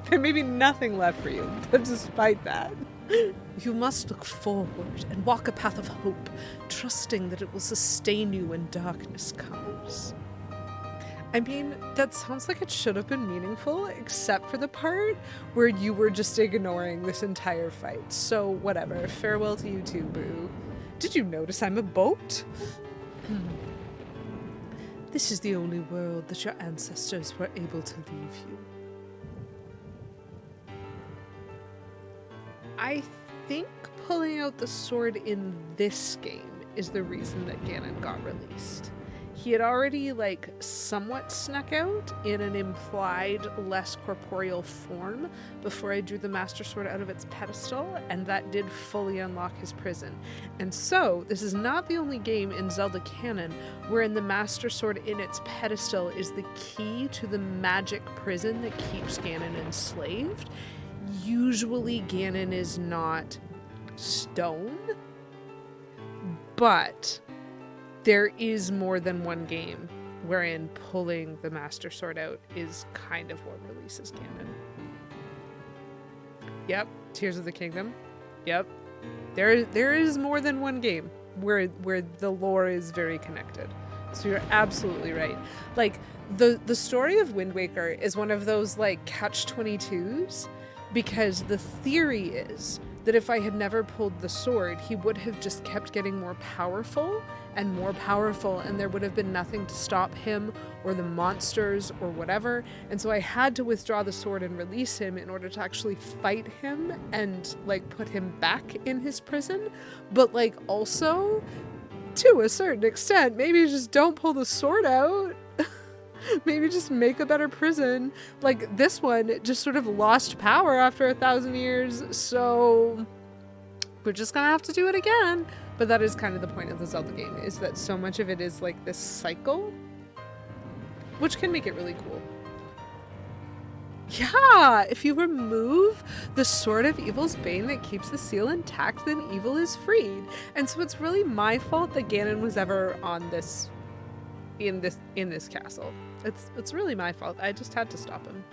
there may be nothing left for you, but despite that, you must look forward and walk a path of hope, trusting that it will sustain you when darkness comes. I mean, that sounds like it should have been meaningful, except for the part where you were just ignoring this entire fight. So whatever, farewell to you too, boo. Did you notice I'm a boat? This is the only world that your ancestors were able to leave you. I think pulling out the sword in this game is the reason that Ganon got released. He had already, like, somewhat snuck out in an implied, less corporeal form before I drew the Master Sword out of its pedestal, and that did fully unlock his prison. And so, this is not the only game in Zelda canon wherein the Master Sword in its pedestal is the key to the magic prison that keeps Ganon enslaved. Usually, Ganon is not stone, but there is more than one game wherein pulling the Master Sword out is kind of what releases Ganon. Yep, Tears of the Kingdom. Yep. There is more than one game where the lore is very connected. So you're absolutely right. Like, the story of Windwaker is one of those, like, catch-22s, because the theory is that if I had never pulled the sword, he would have just kept getting more powerful, and there would have been nothing to stop him or the monsters or whatever. And so I had to withdraw the sword and release him in order to actually fight him and, like, put him back in his prison. But, like, also, to a certain extent, maybe just don't pull the sword out. Maybe just make a better prison. Like, this one just sort of lost power after 1,000 years, so we're just gonna have to do it again. But that is kind of the point of the Zelda game, is that so much of it is like this cycle, which can make it really cool. Yeah, if you remove the Sword of Evil's Bane that keeps the seal intact, then evil is freed. And so it's really my fault that Ganon was ever on this in this castle. It's really my fault. I just had to stop him.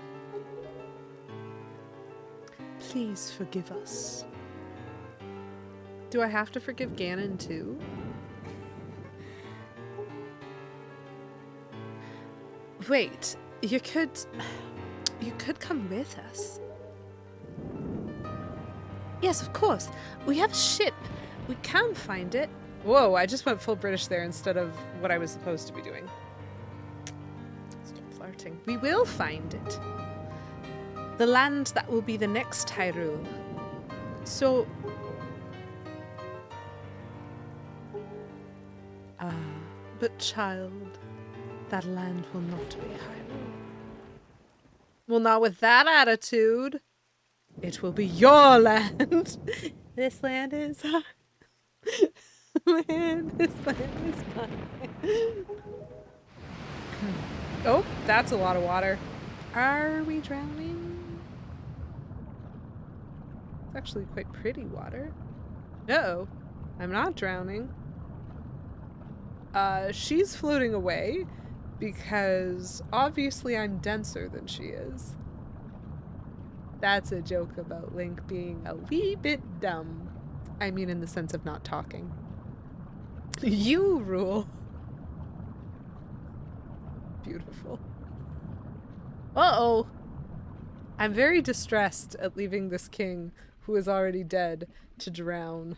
Please forgive us. Do I have to forgive Ganon too? Wait, you could come with us. Yes, of course. We have a ship. We can find it. Whoa, I just went full British there instead of what I was supposed to be doing. Stop flirting. We will find it. The land that will be the next Hyrule. So... but child, that land will not be Hyrule. Well, not with that attitude. It will be your land. This land is ours. Man, this land is mine. Oh, that's a lot of water. Are we drowning? It's actually quite pretty water. Uh-oh. I'm not drowning. She's floating away because obviously I'm denser than she is. That's a joke about Link being a wee bit dumb. I mean in the sense of not talking. You rule. Beautiful. Uh-oh. I'm very distressed at leaving this king, who is already dead, to drown.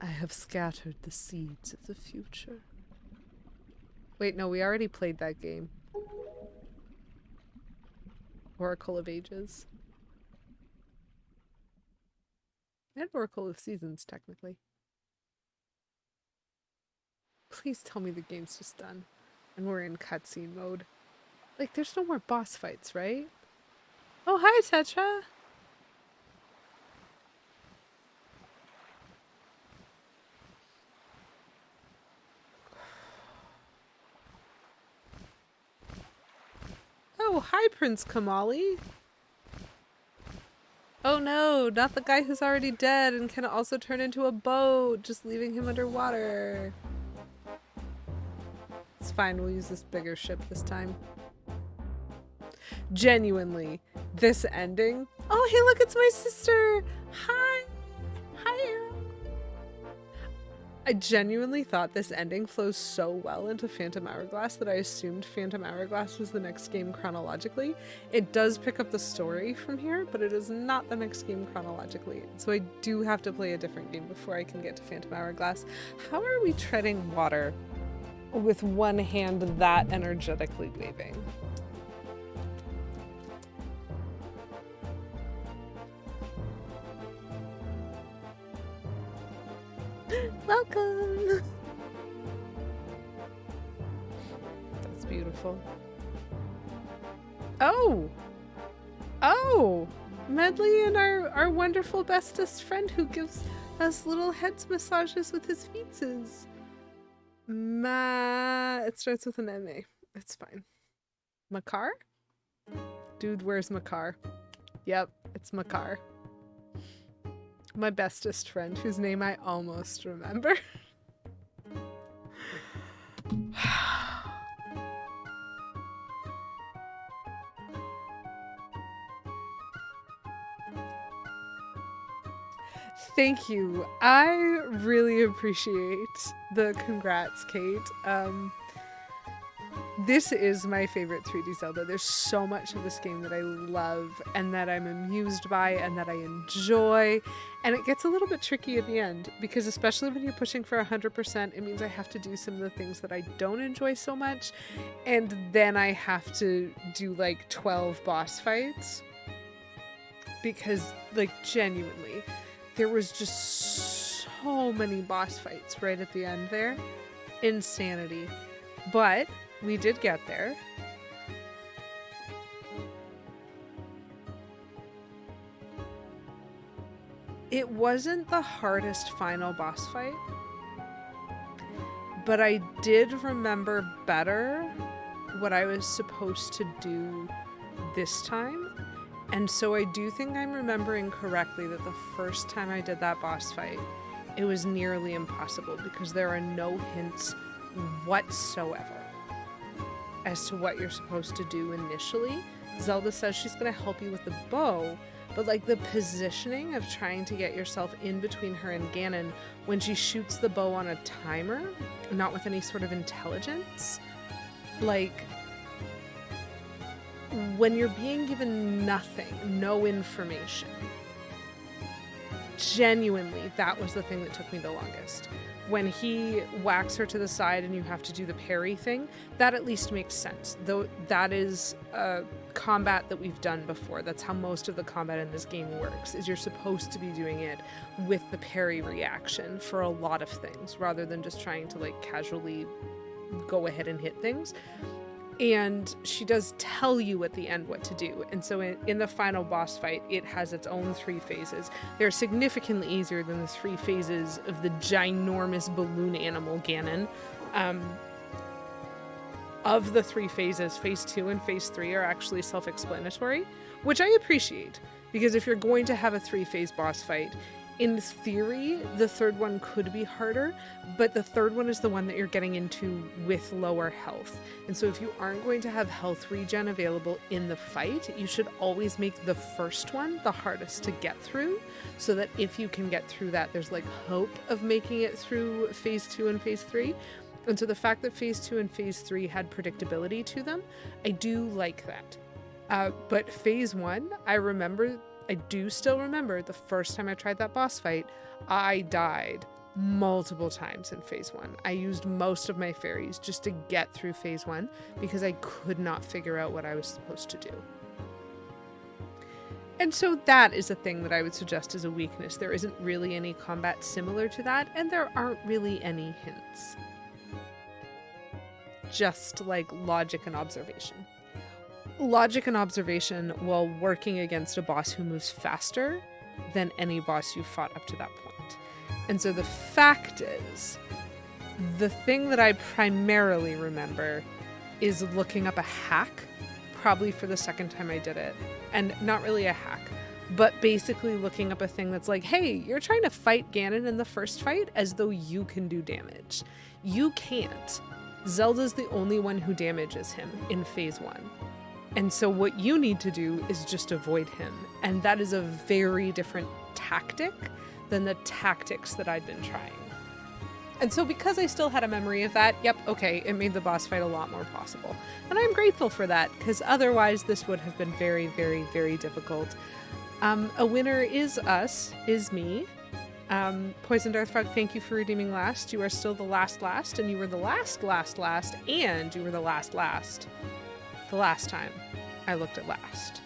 I have scattered the seeds of the future. Wait, no, we already played that game. Oracle of Ages. And Oracle of Seasons, technically. Please tell me the game's just done and we're in cutscene mode. Like, there's no more boss fights, right? Oh, hi, Tetra. Oh, hi, Prince Kamali. Oh no, not the guy who's already dead and can also turn into a boat, just leaving him underwater. It's fine, we'll use this bigger ship this time. Genuinely, this ending. Oh, hey, look, it's my sister. Hi. Hi, Aaron. I genuinely thought this ending flows so well into Phantom Hourglass that I assumed Phantom Hourglass was the next game chronologically. It does pick up the story from here, but it is not the next game chronologically. So I do have to play a different game before I can get to Phantom Hourglass. How are we treading water with one hand that energetically waving? Welcome! That's beautiful. Oh! Oh! Medley and our wonderful bestest friend who gives us little heads massages with his feetses. It starts with an M-A. It's fine. Makar? Dude, where's Makar? Yep, it's Makar. My bestest friend, whose name I almost remember. Thank you. I really appreciate the congrats, Kate. This is my favorite 3D Zelda. There's so much of this game that I love and that I'm amused by and that I enjoy. And it gets a little bit tricky at the end because especially when you're pushing for 100%, it means I have to do some of the things that I don't enjoy so much. And then I have to do like 12 boss fights because, like, genuinely, there was just so many boss fights right at the end there. Insanity. But we did get there. It wasn't the hardest final boss fight, but I did remember better what I was supposed to do this time. And so I do think I'm remembering correctly that the first time I did that boss fight, it was nearly impossible because there are no hints whatsoever as to what you're supposed to do initially. Zelda says she's going to help you with the bow, but like the positioning of trying to get yourself in between her and Ganon when she shoots the bow on a timer, not with any sort of intelligence, like when you're being given nothing, no information. Genuinely, that was the thing that took me the longest. When he whacks her to the side and you have to do the parry thing, that at least makes sense. Though that is a combat that we've done before. That's how most of the combat in this game works, is you're supposed to be doing it with the parry reaction for a lot of things, rather than just trying to like casually go ahead and hit things. And she does tell you at the end what to do. And so in the final boss fight, it has its own 3 phases. They're significantly easier than the 3 phases of the ginormous balloon animal Ganon. Of the 3 phases, phase 2 and phase 3 are actually self-explanatory, which I appreciate, because if you're going to have a 3-phase boss fight, in theory, the third one could be harder, but the third one is the one that you're getting into with lower health. And so if you aren't going to have health regen available in the fight, you should always make the first one the hardest to get through, so that if you can get through that, there's like hope of making it through phase 2 and phase 3. And so the fact that phase 2 and phase 3 had predictability to them, I do like that. But phase 1, I do still remember the first time I tried that boss fight, I died multiple times in phase 1. I used most of my fairies just to get through phase 1 because I could not figure out what I was supposed to do. And so that is a thing that I would suggest as a weakness. There isn't really any combat similar to that, and there aren't really any hints. just like logic and observation. Logic and observation while working against a boss who moves faster than any boss you've fought up to that point. And so the fact is, the thing that I primarily remember is looking up a hack, probably for the second time I did it. And not really a hack, but basically looking up a thing that's like, hey, you're trying to fight Ganon in the first fight as though you can do damage. You can't. Zelda's the only one who damages him in phase 1. And so what you need to do is just avoid him. And that is a very different tactic than the tactics that I'd been trying. And so because I still had a memory of that, yep, okay, it made the boss fight a lot more possible. And I'm grateful for that, because otherwise this would have been very, very, very difficult. A winner is me. Poisoned Earthfrog, thank you for redeeming last. You are still the last, and you were the last, and you were the last. The last time I looked at last.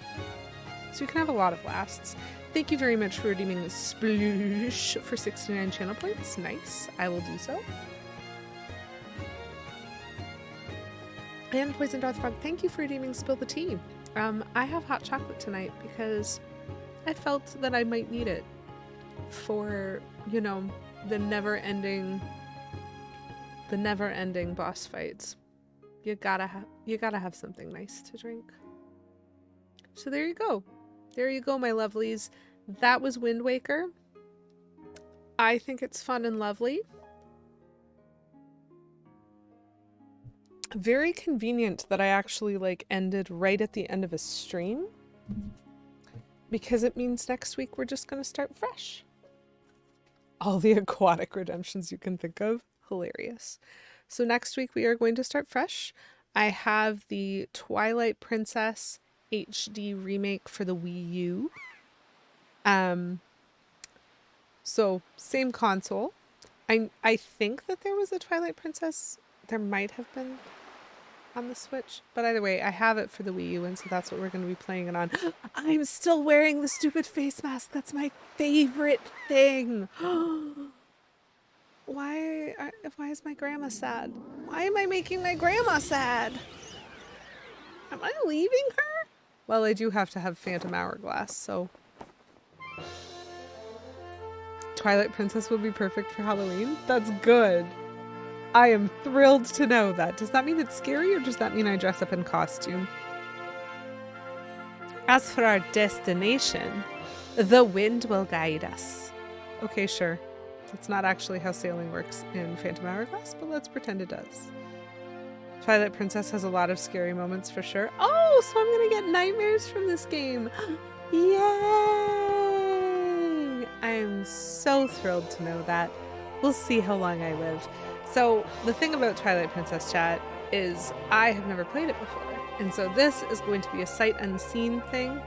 So you can have a lot of lasts. Thank you very much for redeeming the sploosh for 69 channel points. Nice. I will do so. And Poisoned Earthfrog, thank you for redeeming Spill the Tea. I have hot chocolate tonight because I felt that I might need it for, you know, the never-ending boss fights. You gotta have something nice to drink. So there you go. There you go, my lovelies. That was Windwaker. I think it's fun and lovely. Very convenient that I actually like ended right at the end of a stream, because it means next week we're just gonna start fresh. All the aquatic redemptions you can think of. Hilarious. So next week we are going to start fresh. I have the Twilight Princess HD remake for the Wii U. So same console. I think that there was a Twilight Princess. There might have been on the Switch, but either way, I have it for the Wii U, and so that's what we're going to be playing it on. I'm still wearing the stupid face mask. That's my favorite thing. Why is my grandma sad? Why am I making my grandma sad? Am I leaving her? Well, I do have to have Phantom Hourglass, so... Twilight Princess will be perfect for Halloween? That's good. I am thrilled to know that. Does that mean it's scary, or does that mean I dress up in costume? As for our destination, the wind will guide us. Okay, sure. That's not actually how sailing works in Phantom Hourglass, but let's pretend it does. Twilight Princess has a lot of scary moments for sure. Oh, so I'm gonna get nightmares from this game. Yay! I am so thrilled to know that. We'll see how long I live. So the thing about Twilight Princess chat is I have never played it before. And so this is going to be a sight unseen thing.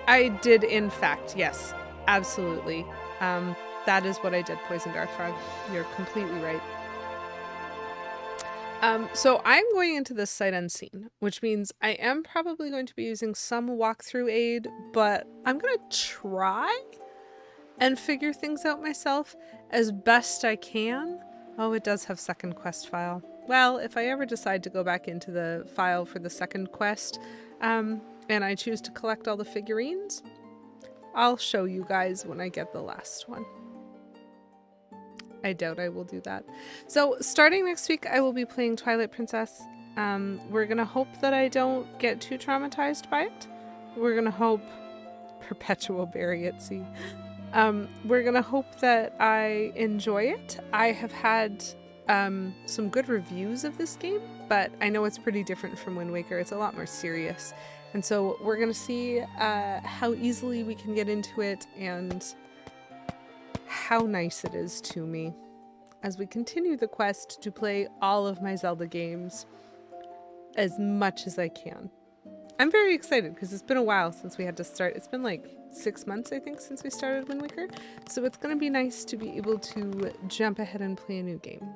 I did, in fact, yes, absolutely. That is what I did, Poisoned Earthfrog. You're completely right. So I'm going into this sight unseen, which means I am probably going to be using some walkthrough aid, but I'm going to try and figure things out myself as best I can. Oh, it does have second quest file. Well, if I ever decide to go back into the file for the second quest, and I choose to collect all the figurines, I'll show you guys when I get the last one. I doubt I will do that. So starting next week, I will be playing Twilight Princess. We're gonna hope that I don't get too traumatized by it. We're gonna hope perpetual bury at sea. We're gonna hope that I enjoy it. I have had some good reviews of this game, but I know it's pretty different from Wind Waker. It's a lot more serious. And so we're gonna see how easily we can get into it and how nice it is to me as we continue the quest to play all of my Zelda games as much as I can. I'm very excited because it's been a while since we had to start. It's been like 6 months, I think, since we started Wind Waker. So it's going to be nice to be able to jump ahead and play a new game.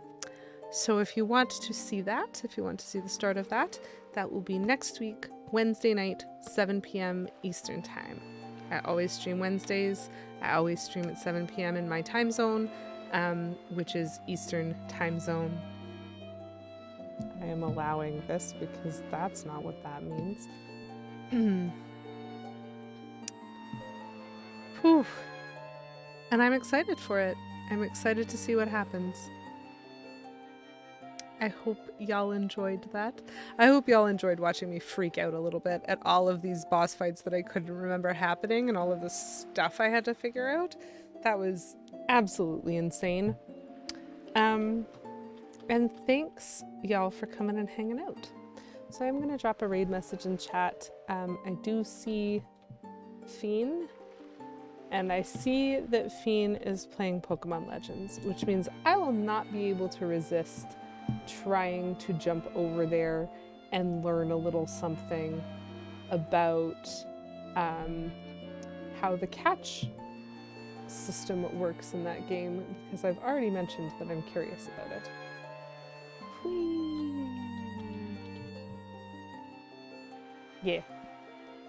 So if you want to see that, if you want to see the start of that, that will be next week, Wednesday night, 7 p.m. Eastern Time. I always stream Wednesdays. I always stream at 7 p.m. in my time zone, which is Eastern Time Zone. I am allowing this, because that's not what that means. Whew. And I'm excited for it. I'm excited to see what happens. I hope y'all enjoyed that. I hope y'all enjoyed watching me freak out a little bit at all of these boss fights that I couldn't remember happening and all of the stuff I had to figure out. That was absolutely insane. And thanks y'all for coming and hanging out. So I'm gonna drop a raid message in chat. I do see Fiend, and I see that Fiend is playing Pokemon Legends, which means I will not be able to resist trying to jump over there and learn a little something about how the catch system works in that game, because I've already mentioned that I'm curious about it. Whee! Yeah,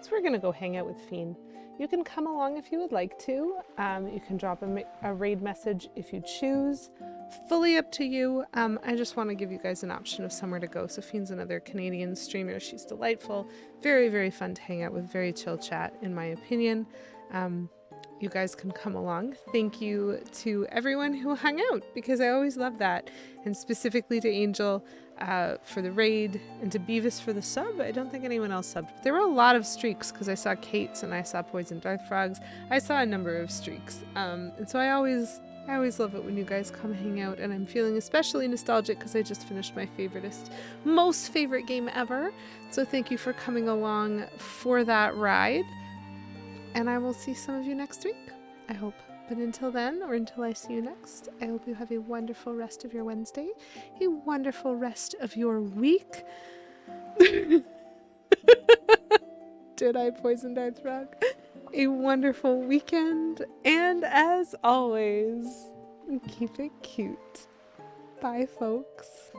so we're gonna go hang out with Fiend. You can come along if you would like to. You can drop a raid message if you choose. Fully up to you. I just want to give you guys an option of somewhere to go. So Fiend's another Canadian streamer. She's delightful. Very, very fun to hang out with. Very chill chat, in my opinion. You guys can come along. Thank you to everyone who hung out, because I always love that. And specifically to Angel for the raid, and to Beavis for the sub. I don't think anyone else subbed. There were a lot of streaks, because I saw Kate's and I saw Poison Darth Frogs. I saw a number of streaks. And so I always love it when you guys come hang out, and I'm feeling especially nostalgic because I just finished my most favorite game ever. So thank you for coming along for that ride. And I will see some of you next week, I hope. But until then, or until I see you next, I hope you have a wonderful rest of your Wednesday, a wonderful rest of your week. Did I poison Darth Frog? A wonderful weekend, and as always, keep it cute. Bye, folks.